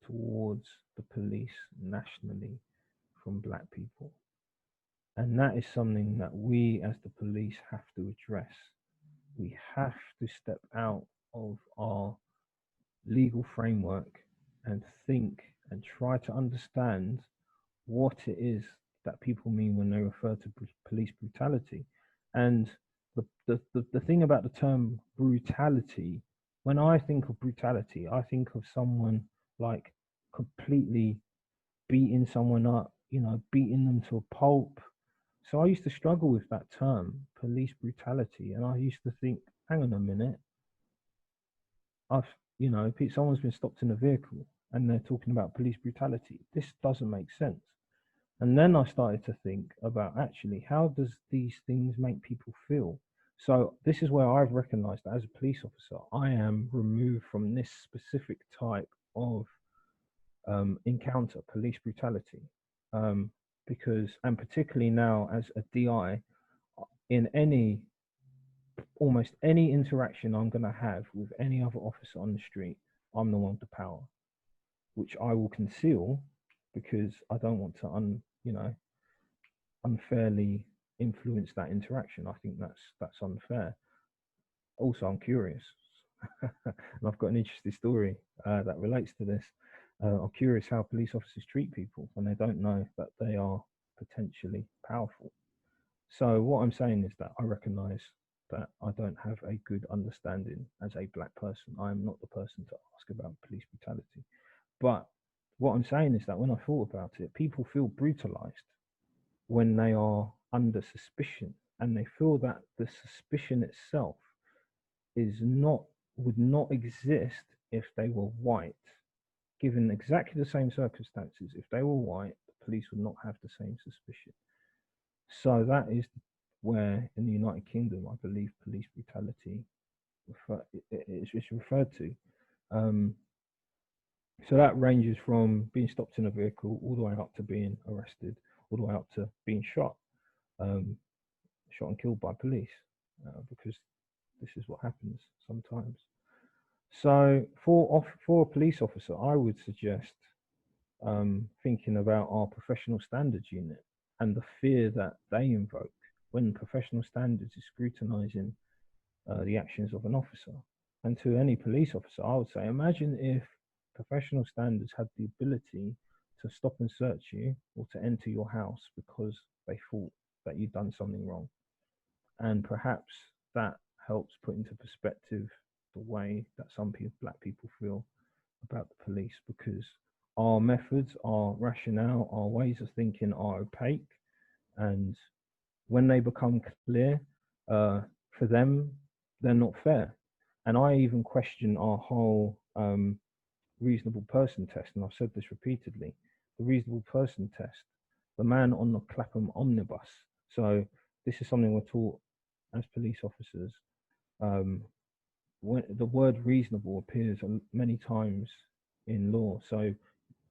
towards the police nationally from Black people. And that is something that we as the police have to address. We have to step out of our legal framework and think and try to understand what it is that people mean when they refer to police brutality. And the thing about the term brutality, when I think of brutality, I think of someone like completely beating someone up, beating them to a pulp. So I used to struggle with that term, police brutality, and I used to think, hang on a minute, someone's been stopped in a vehicle and they're talking about police brutality. This doesn't make sense. And then I started to think about, actually, how does these things make people feel? So this is where I've recognized that as a police officer, I am removed from this specific type of encounter, police brutality, because, and particularly now as a DI, in almost any interaction I'm going to have with any other officer on the street, I'm the one with the power, which I will conceal because I don't want to unfairly influence that interaction. I think that's unfair. Also, I'm curious, and I've got an interesting story that relates to this. I'm curious how police officers treat people when they don't know that they are potentially powerful. So what I'm saying is that I recognize that I don't have a good understanding as a Black person. I am not the person to ask about police brutality. But what I'm saying is that when I thought about it, people feel brutalized when they are under suspicion, and they feel that the suspicion itself would not exist if they were white. Given exactly the same circumstances, if they were white, the police would not have the same suspicion. So that is where, in the United Kingdom, I believe police brutality is referred to. So that ranges from being stopped in a vehicle all the way up to being arrested, all the way up to being shot and killed by police, because this is what happens sometimes. So for a police officer, I would suggest thinking about our professional standards unit and the fear that they invoke when professional standards is scrutinizing the actions of an officer. And to any police officer, I would say, imagine if professional standards had the ability to stop and search you or to enter your house because they thought that you'd done something wrong. And perhaps that helps put into perspective the way that some Black people feel about the police, because our methods, our rationale, our ways of thinking are opaque, and when they become clear, for them, they're not fair. And I even question our whole reasonable person test, and I've said this repeatedly. The reasonable person test the man on the Clapham omnibus. So this is something we're taught as police officers. When the word reasonable appears many times in law. So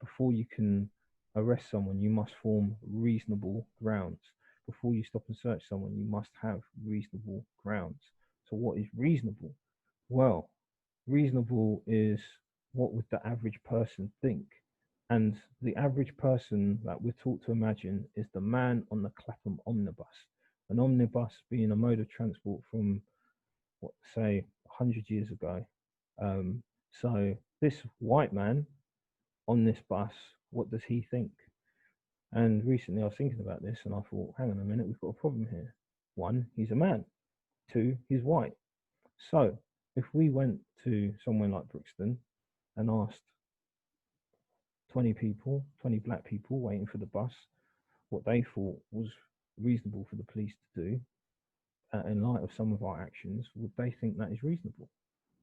before you can arrest someone, you must form reasonable grounds. Before you stop and search someone, you must have reasonable grounds. So what is reasonable? Well, reasonable is what would the average person think? And the average person that we're taught to imagine is the man on the Clapham omnibus. An omnibus being a mode of transport from, what, say, 100 years ago. So this white man on this bus, what does he think? And recently I was thinking about this and I thought, hang on a minute, we've got a problem here. One, he's a man. Two, he's white. So if we went to somewhere like Brixton and asked 20 people, 20 black people waiting for the bus, what they thought was reasonable for the police to do, in light of some of our actions, would they think that is reasonable?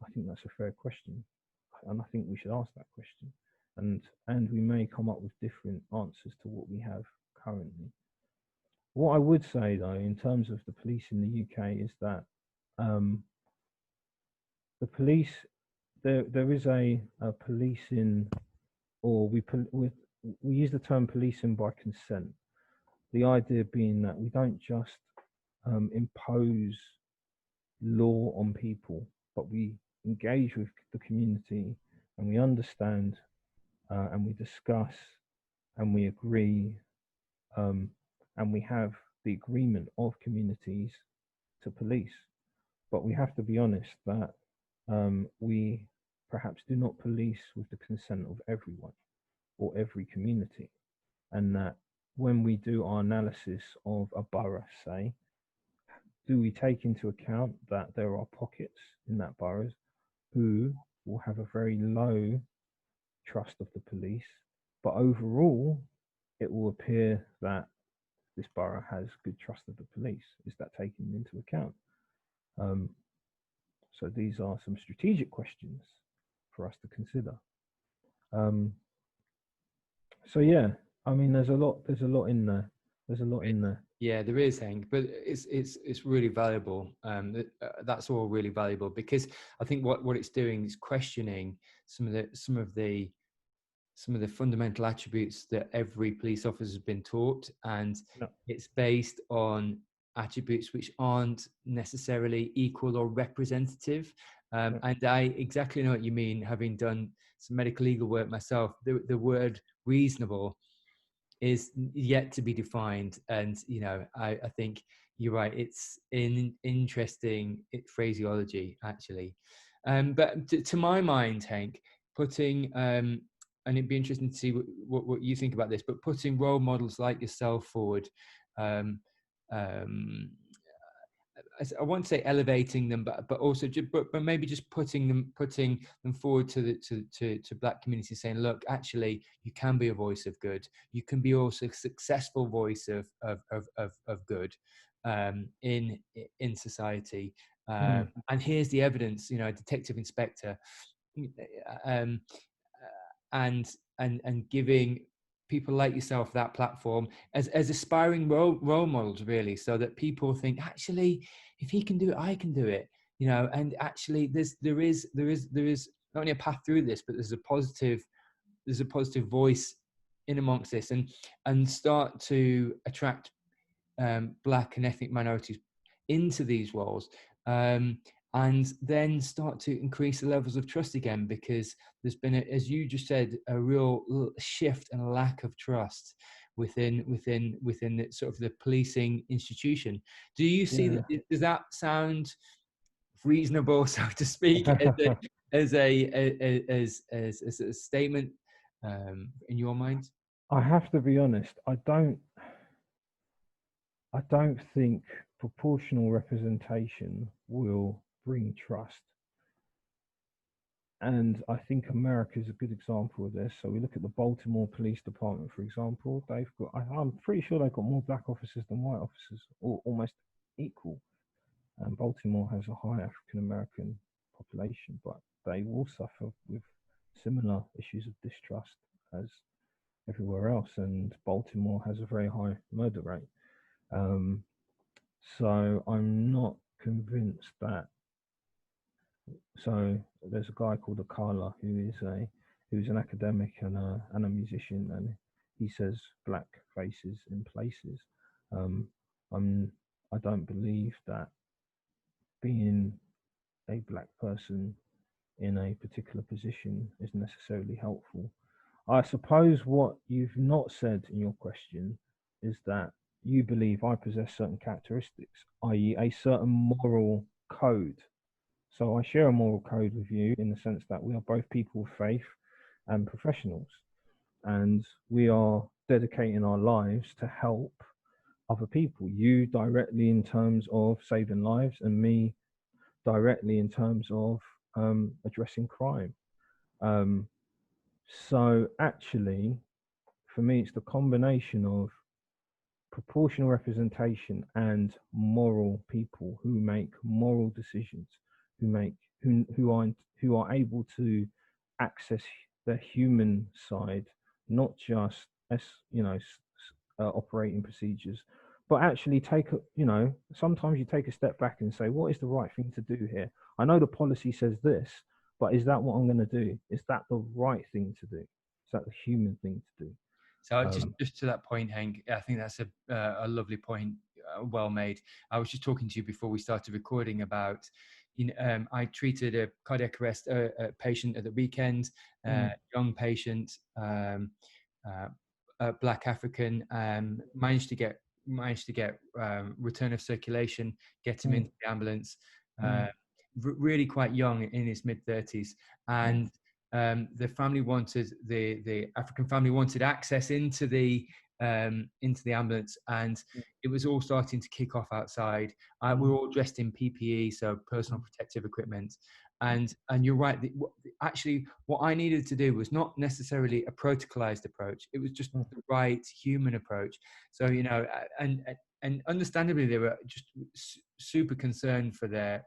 I think that's a fair question. And I think we should ask that question. And we may come up with different answers to what we have currently. What I would say, though, in terms of the police in the UK, is that the police, there is a policing, or we use the term policing by consent. The idea being that we don't just impose law on people, but we engage with the community and we understand and we discuss and we agree and we have the agreement of communities to police. But we have to be honest that we perhaps do not police with the consent of everyone or every community, and that when we do our analysis of a borough, say, do we take into account that there are pockets in that borough who will have a very low trust of the police, but overall it will appear that this borough has good trust of the police? Is that taken into account? So these are some strategic questions for us to consider. So yeah, I mean, there's a lot in there. There's a lot in there. Yeah, there is, Henk, but it's really valuable. That's all really valuable, because I think what it's doing is questioning some of the fundamental attributes that every police officer has been taught, and it's based on attributes which aren't necessarily equal or representative. And I exactly know what you mean, having done some medical legal work myself. The word reasonable is yet to be defined, and I think you're right. It's an interesting phraseology, actually. But to my mind, Henk, putting and it'd be interesting to see what you think about this, but putting role models like yourself forward, I won't say elevating them, but also but maybe just putting them forward to black communities, saying, look, actually, you can be a voice of good. You can be also a successful voice of good in society. And here's the evidence. A detective inspector, and giving people like yourself that platform as aspiring role models, really, so that people think, actually, if he can do it, I can do it. And actually there is not only a path through this, but there's a positive voice in amongst this, and start to attract black and ethnic minorities into these roles, and then start to increase the levels of trust again, because there's been, as you just said, a real shift and a lack of trust within the, sort of the policing institution. Do you see that? Does that sound reasonable, so to speak, as a statement in your mind? I have to be honest. I don't think proportional representation will bring trust. And I think America is a good example of this. So we look at the Baltimore Police Department, for example. I'm pretty sure they've got more black officers than white officers, or almost equal. And Baltimore has a high African American population, but they will suffer with similar issues of distrust as everywhere else, and Baltimore has a very high murder rate. So I'm not convinced that. So there's a guy called Akala who's an academic and a musician, and he says black faces in places. Um, I'm I don't believe that being a black person in a particular position is necessarily helpful. I suppose what you've not said in your question is that you believe I possess certain characteristics, i.e., a certain moral code. So I share a moral code with you in the sense that we are both people of faith and professionals, and we are dedicating our lives to help other people. You directly in terms of saving lives, and me directly in terms of addressing crime. Um, so actually, for me, it's the combination of proportional representation and moral people who make moral decisions, who make who are able to access the human side, not just as operating procedures, but actually take a, sometimes you take a step back and say, what is the right thing to do here? I know the policy says this, but is that what I'm going to do? Is that the right thing to do? Is that the human thing to do? So just to that point, Henk, I think that's a lovely point, well made. I was just talking to you before we started recording about, I treated a cardiac arrest patient at the weekend, young patient, Black African, managed to get return of circulation, get him into the ambulance, really quite young, in his mid-30s, and the family wanted the African family wanted access into the ambulance, and it was all starting to kick off outside. We were all dressed in PPE, so personal protective equipment, and you're right. Actually, what I needed to do was not necessarily a protocolized approach. It was just the right human approach. So and understandably, they were just super concerned for their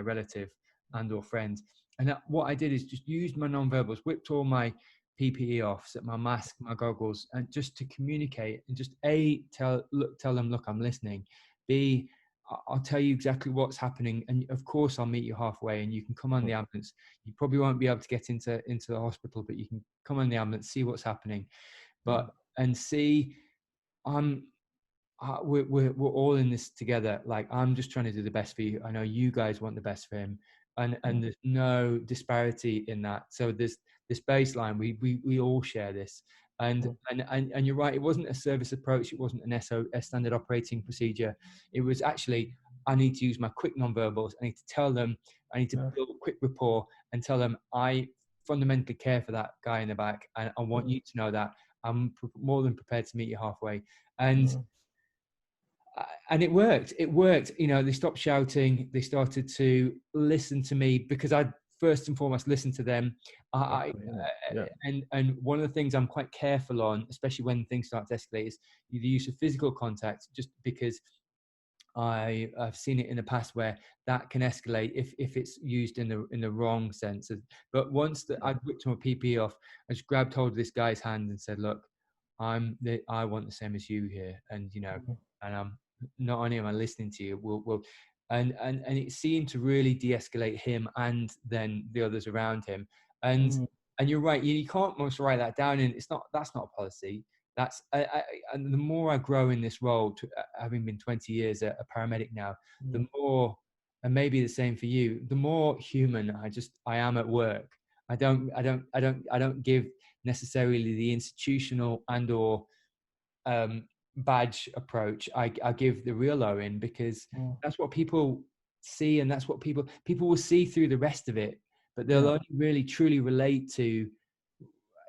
relative and or friend. And what I did is just used my non-verbals, whipped all my PPE off, set my mask, my goggles, and just to communicate and just tell them, look, I'm listening. B, I'll tell you exactly what's happening, and of course I'll meet you halfway, and you can come on the ambulance. You probably won't be able to get into the hospital, but you can come on the ambulance, see what's happening, and see, we're all in this together. Like, I'm just trying to do the best for you. I know you guys want the best for him, and there's no disparity in that. So there's this baseline. We all share this, and you're right. It wasn't a service approach. It wasn't an a standard operating procedure. It was actually, I need to use my quick non-verbals. I need to tell them. I need to build a quick rapport and tell them I fundamentally care for that guy in the back, and I want you to know that I'm more than prepared to meet you halfway. And it worked. They stopped shouting. They started to listen to me, because I first and foremost listened to them. And one of the things I'm quite careful on, especially when things start to escalate, is the use of physical contact, just because I've seen it in the past where that can escalate if it's used in the wrong sense. But once I'd whipped my PPE off, I just grabbed hold of this guy's hand and said, look, I want the same as you here, and and I'm not only am I listening to you, and it seemed to really de-escalate him and then the others around him. And you're right, you can't almost write that down, and that's not a policy. That's and the more I grow in this role, having been 20 years a paramedic now, the more, and maybe the same for you, the more human I am at work. I don't give necessarily the institutional and or badge approach. I give the real Owen, because that's what people see, and that's what people will see through the rest of it, but they'll only really truly relate to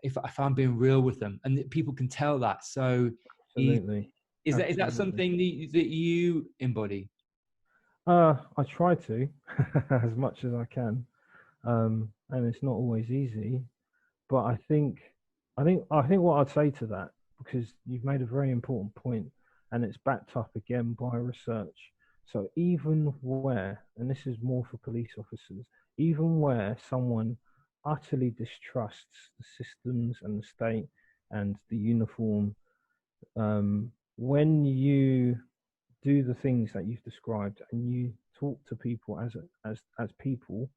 if I'm being real with them, and people can tell that. So Absolutely. Is that something that you embody? I try to as much as I can, and it's not always easy. But I think what I'd say to that, because you've made a very important point, and it's backed up again by research. So even where, and this is more for police officers, even where someone utterly distrusts the systems and the state and the uniform. When you do the things that you've described and you talk to people as people,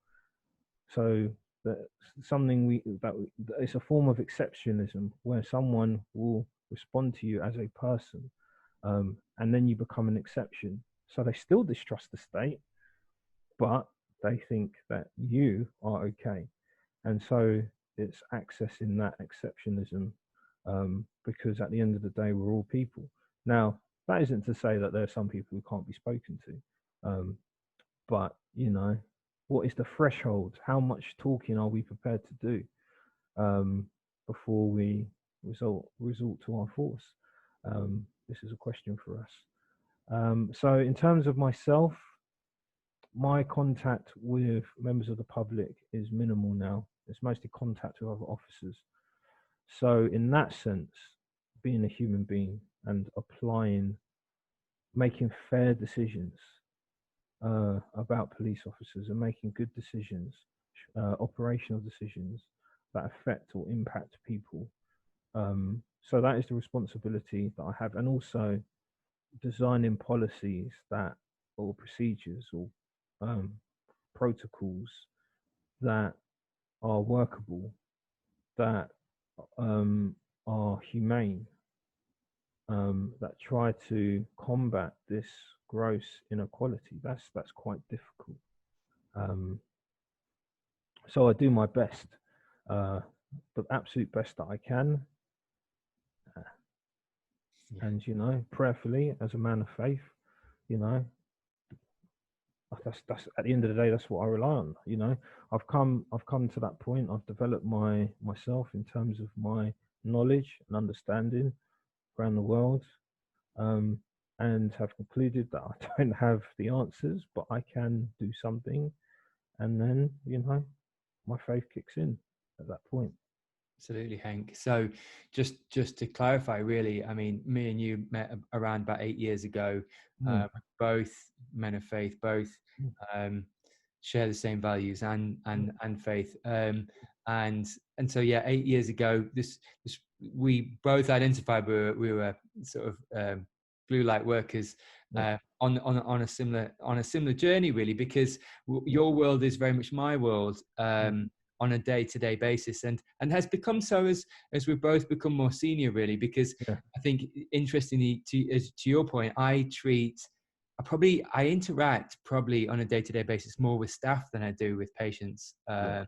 so that something that it's a form of exceptionalism where someone will respond to you as a person, and then you become an exception. So they still distrust the state, but they think that you are okay. And so it's accessing that exceptionalism, because at the end of the day, we're all people. Now, that isn't to say that there are some people who can't be spoken to, but what is the threshold? How much talking are we prepared to do, before we resort to our force? This is a question for us. So, in terms of myself, my contact with members of the public is minimal now. It's mostly contact with other officers. So in that sense, being a human being and making fair decisions about police officers and making good decisions, operational decisions that affect or impact people. So that is the responsibility that I have, and also designing policies or procedures or protocols that are workable, that are humane, that try to combat this gross inequality. That's quite difficult. So I do my best, the absolute best that I can, and prayerfully as a man of faith, that's at the end of the day, that's what I rely on. I've come to that point. I've developed myself in terms of my knowledge and understanding around the world, and have concluded that I don't have the answers, but I can do something, and then my faith kicks in at that point. Absolutely, Henk. So just to clarify, really, I mean, me and you met around about 8 years ago. Both men of faith, both share the same values and faith. And so, yeah, 8 years ago, we both identified we were sort of blue light workers on a similar journey, really, because your world is very much my world. On a day-to-day basis, and has become so as we've both become more senior, really, because I think, interestingly, to your point, I interact probably on a day-to-day basis more with staff than I do with patients. And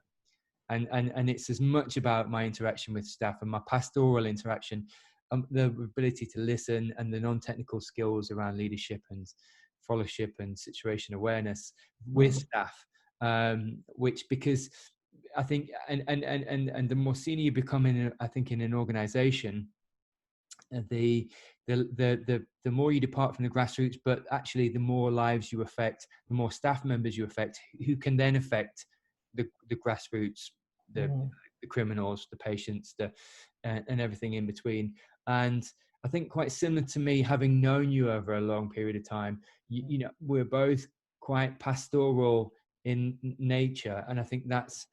it's as much about my interaction with staff and my pastoral interaction, the ability to listen, and the non-technical skills around leadership and followership and situation awareness with staff, which, because I think, and the more senior you become in an organization, the more you depart from the grassroots, but actually the more lives you affect, the more staff members you affect, who can then affect the grassroots, the criminals, the patients, and everything in between. And I think, quite similar to me, having known you over a long period of time, we're both quite pastoral in nature, and I think that's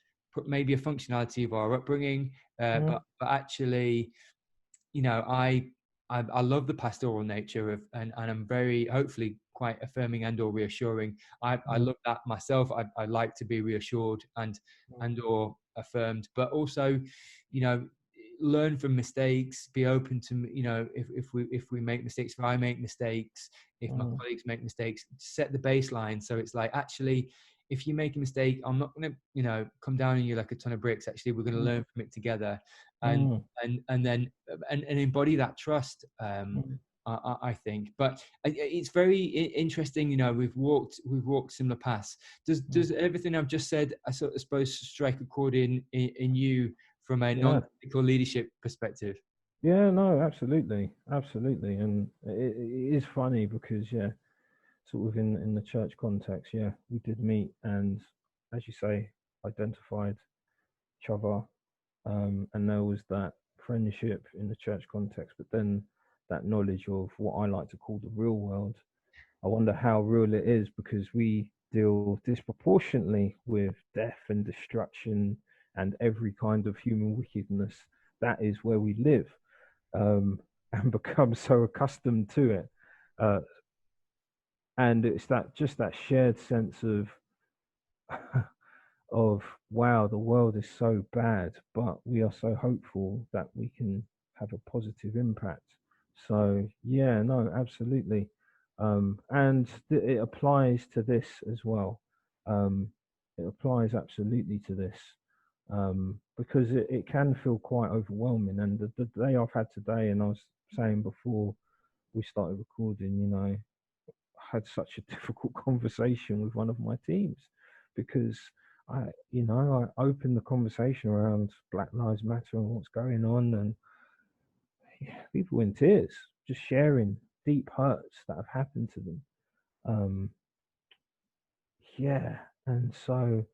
maybe a functionality of our upbringing, but actually, I love the pastoral nature of, and I'm very, hopefully, quite affirming and or reassuring. I love that myself. I like to be reassured and or affirmed, but also, learn from mistakes, be open to, if we make mistakes, if I make mistakes, if my colleagues make mistakes, set the baseline. So it's like, actually, if you make a mistake, I'm not going to, come down on you like a ton of bricks. Actually, we're going to learn from it together, and then embody that trust. I think, but it's very interesting. We've walked similar paths. Does everything I've just said, I suppose, strike a chord in you from a non-technical leadership perspective? Yeah, no, absolutely, and it is funny because sort of in the church context, we did meet, and as you say, identified each other, and there was that friendship in the church context, but then that knowledge of what I like to call the real world. I wonder how real it is, because we deal disproportionately with death and destruction and every kind of human wickedness. That is where we live. and become so accustomed to it. Uh, and it's that shared sense of of wow, the world is so bad, but we are so hopeful that we can have a positive impact. So yeah, no, absolutely, and it applies to this as well. Um, it applies absolutely to this, because it can feel quite overwhelming. And the day I've had today, and I was saying before we started recording, had such a difficult conversation with one of my teams because I opened the conversation around Black Lives Matter and what's going on, and people in tears, just sharing deep hurts that have happened to them. Um, yeah, and so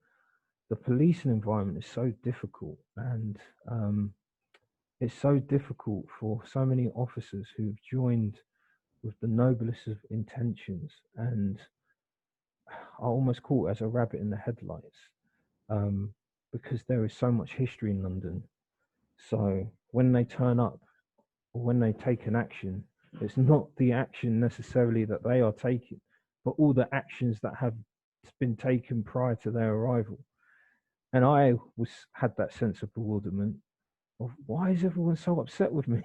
the policing environment is so difficult, and it's so difficult for so many officers who've joined with the noblest of intentions, and I almost call it as a rabbit in the headlights, um, because there is so much history in London. So when they turn up or when they take an action, it's not the action necessarily that they are taking, but all the actions that have been taken prior to their arrival. And I had that sense of bewilderment of why is everyone so upset with me?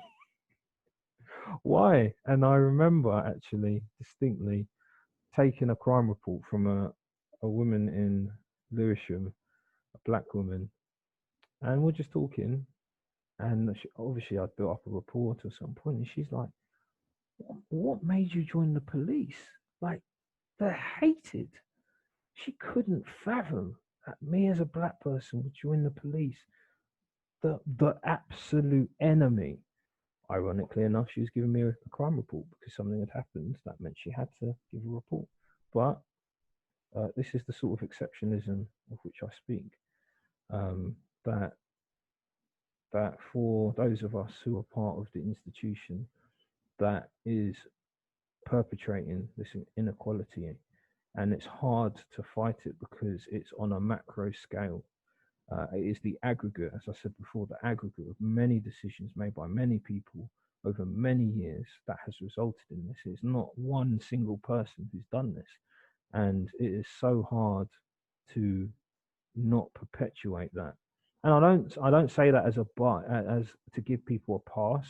Why? And I remember actually distinctly taking a crime report from a woman in Lewisham, a black woman, and we're just talking. And obviously, I'd built up a report at some point, and she's like, "What made you join the police? Like, they're hated." She couldn't fathom that me as a black person would join the police, the absolute enemy. Ironically enough, she was giving me a crime report because something had happened that meant she had to give a report. But this is the sort of exceptionalism of which I speak. Um, that that for those of us who are part of the institution that is perpetrating this inequality, and it's hard to fight it because it's on a macro scale. It is the aggregate, as I said before, the aggregate of many decisions made by many people over many years that has resulted in this. It's not one single person who's done this, and it is so hard to not perpetuate that. And I don't say that as as to give people a pass,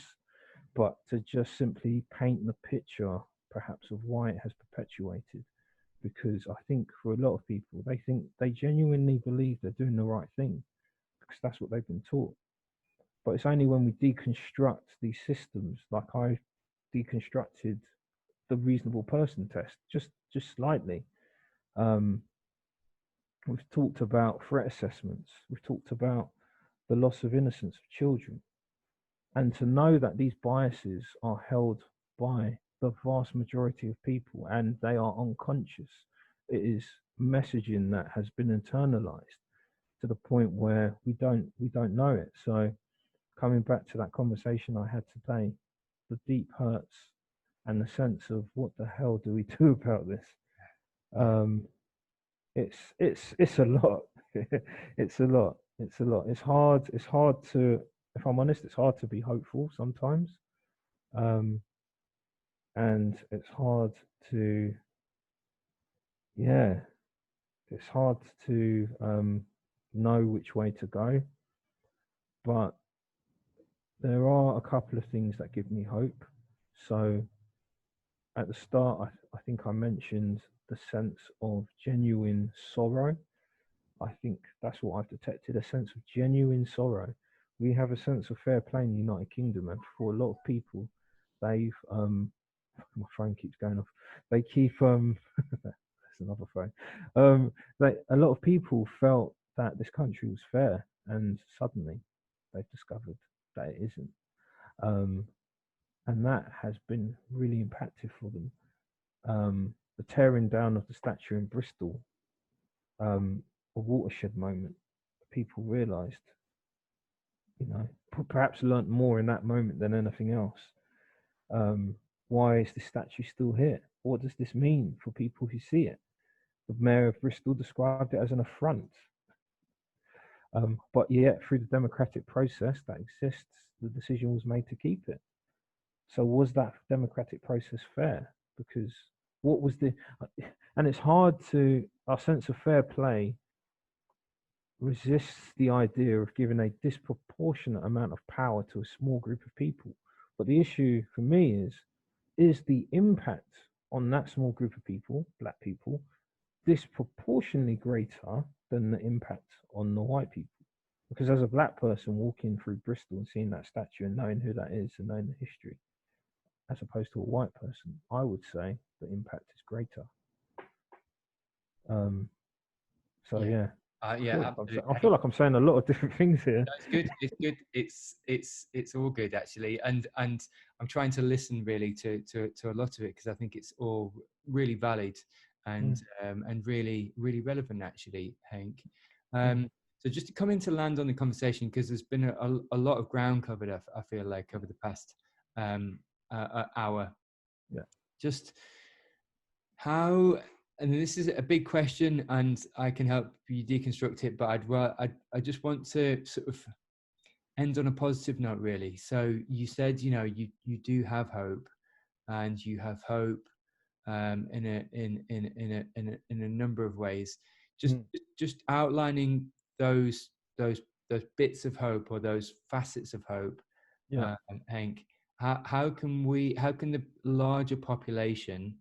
but to just simply paint the picture perhaps of why it has perpetuated. Because I think for a lot of people, they genuinely believe they're doing the right thing because that's what they've been taught. But it's only when we deconstruct these systems, like I deconstructed the reasonable person test just slightly. Um, we've talked about threat assessments. We've talked about the loss of innocence of children. And to know that these biases are held by the vast majority of people and they are unconscious, it is messaging that has been internalized to the point where we don't know it. So coming back to that conversation I had today, the deep hurts and the sense of what the hell do we do about this? It's a lot. It's a lot. It's a lot. It's hard to, if I'm honest, it's hard to be hopeful sometimes. Um, and it's hard to, yeah, it's hard to know which way to go. But there are a couple of things that give me hope. So at the start, I think I mentioned the sense of genuine sorrow. I think that's what I've detected, a sense of genuine sorrow. We have a sense of fair play in the United Kingdom, and for a lot of people, they've my phone keeps going off. They keep that's another phone. A lot of people felt that this country was fair, and suddenly they've discovered that it isn't. Um, and that has been really impactful for them. The tearing down of the statue in Bristol, a watershed moment. People realised, perhaps learnt more in that moment than anything else. Why is the statue still here? What does this mean for people who see it? The mayor of Bristol described it as an affront. But yet, through the democratic process that exists, the decision was made to keep it. So was that democratic process fair? Because what was the, and it's hard to, our sense of fair play resists the idea of giving a disproportionate amount of power to a small group of people. But the issue for me is the impact on that small group of people, black people, disproportionately greater than the impact on the white people? Because as a black person walking through Bristol and seeing that statue and knowing who that is and knowing the history, as opposed to a white person, I would say the impact is greater. Um, so Yeah. yeah, Yeah, absolutely. I feel like I'm saying a lot of different things here. No, it's good. It's good. It's all good actually, and I'm trying to listen really to a lot of it because I think it's all really valid and really relevant actually, Henk. So just to come into land on the conversation because there's been a lot of ground covered. I feel like over the past hour. Yeah. Just how, and this is a big question, and I can help you deconstruct it, but I just want to sort of end on a positive note, really. So you said, you do have hope, and you have hope in a number of ways. Just outlining those bits of hope or those facets of hope, Yeah. Henk. How can the larger population,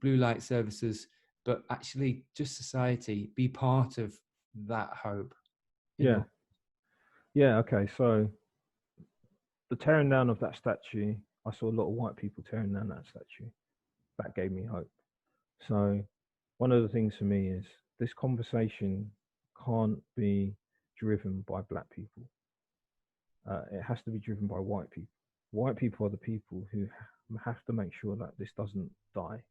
blue light services, but actually just society, be part of that hope? Yeah. Yeah. Okay. So the tearing down of that statue, I saw a lot of white people tearing down that statue. That gave me hope. So one of the things for me is this conversation can't be driven by black people. It has to be driven by white people. White people are the people who have to make sure that this doesn't die,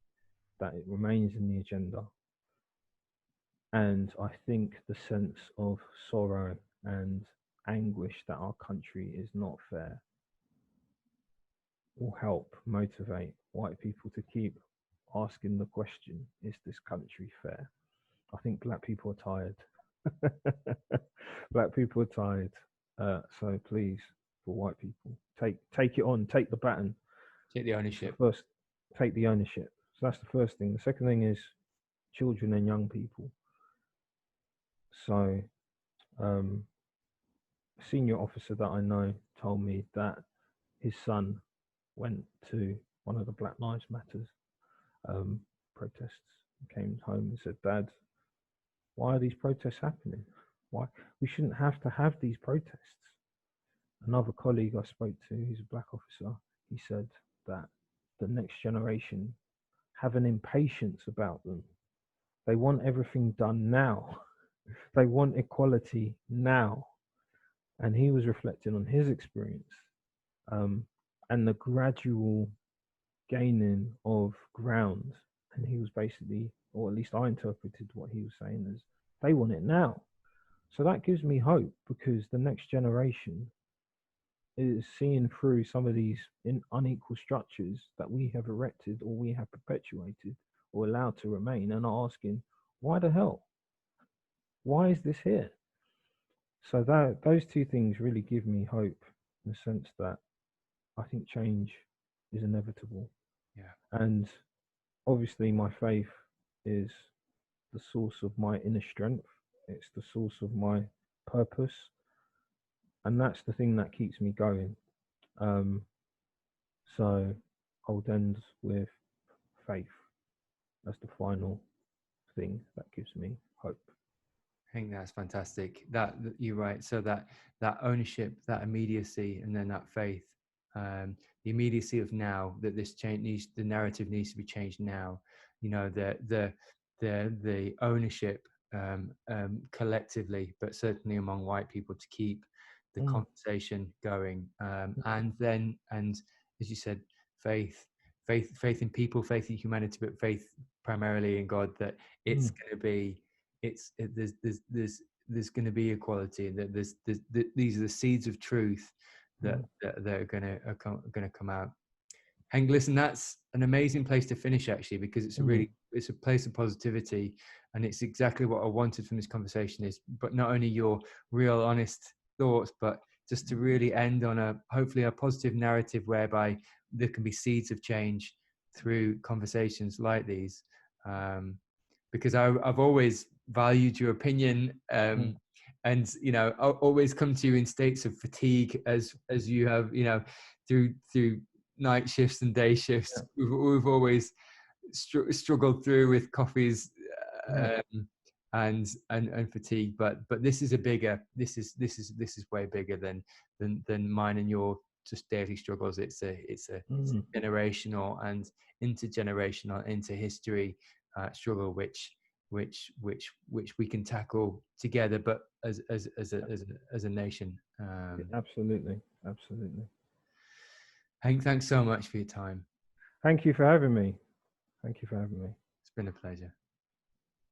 that it remains in the agenda. And I think the sense of sorrow and anguish that our country is not fair will help motivate white people to keep asking the question, is this country fair? I think black people are tired. Black people are tired. So please, for white people, take it on, take the baton. Take the ownership. First, take the ownership. So that's the first thing. The second thing is children and young people. So a senior officer that I know told me that his son went to one of the Black Lives Matters protests, came home and said, "Dad, why are these protests happening? Why we shouldn't have to have these protests." Another colleague I spoke to, who's a black officer, he said that the next generation have an impatience about them. They want everything done now. They want equality now. And he was reflecting on his experience and the gradual gaining of ground. And he was basically, or at least I interpreted what he was saying as, they want it now. So that gives me hope because the next generation is seeing through some of these unequal structures that we have erected or we have perpetuated or allowed to remain and are asking, why the hell? Why is this here? So those two things really give me hope in the sense that I think change is inevitable. Yeah. And obviously my faith is the source of my inner strength. It's the source of my purpose. And that's the thing that keeps me going. So I would end with faith. That's the final thing that gives me hope. I think that's fantastic. That you're right. So that ownership, that immediacy, and then that faith, the immediacy of now, that this change needs, the narrative needs to be changed now. The ownership collectively, but certainly among white people, to keep the conversation going. And as you said, faith in people, faith in humanity, but faith primarily in God, that it's going to be. There's going to be equality, and that these are the seeds of truth that are going to come out. Henk, listen, that's an amazing place to finish actually, because it's a place of positivity, and it's exactly what I wanted from this conversation. But not only your real honest thoughts, but just to really end on a hopefully a positive narrative whereby there can be seeds of change through conversations like these. Because I've always valued your opinion, and I'll always come to you in states of fatigue as you have, through night shifts and day shifts. We've always struggled through with coffees and fatigue, but this is way bigger than mine and your just daily struggles. It's a generational and intergenerational, into history struggle which we can tackle together, but as a nation. Absolutely. Henk, thanks so much for your time. Thank you for having me. It's been a pleasure.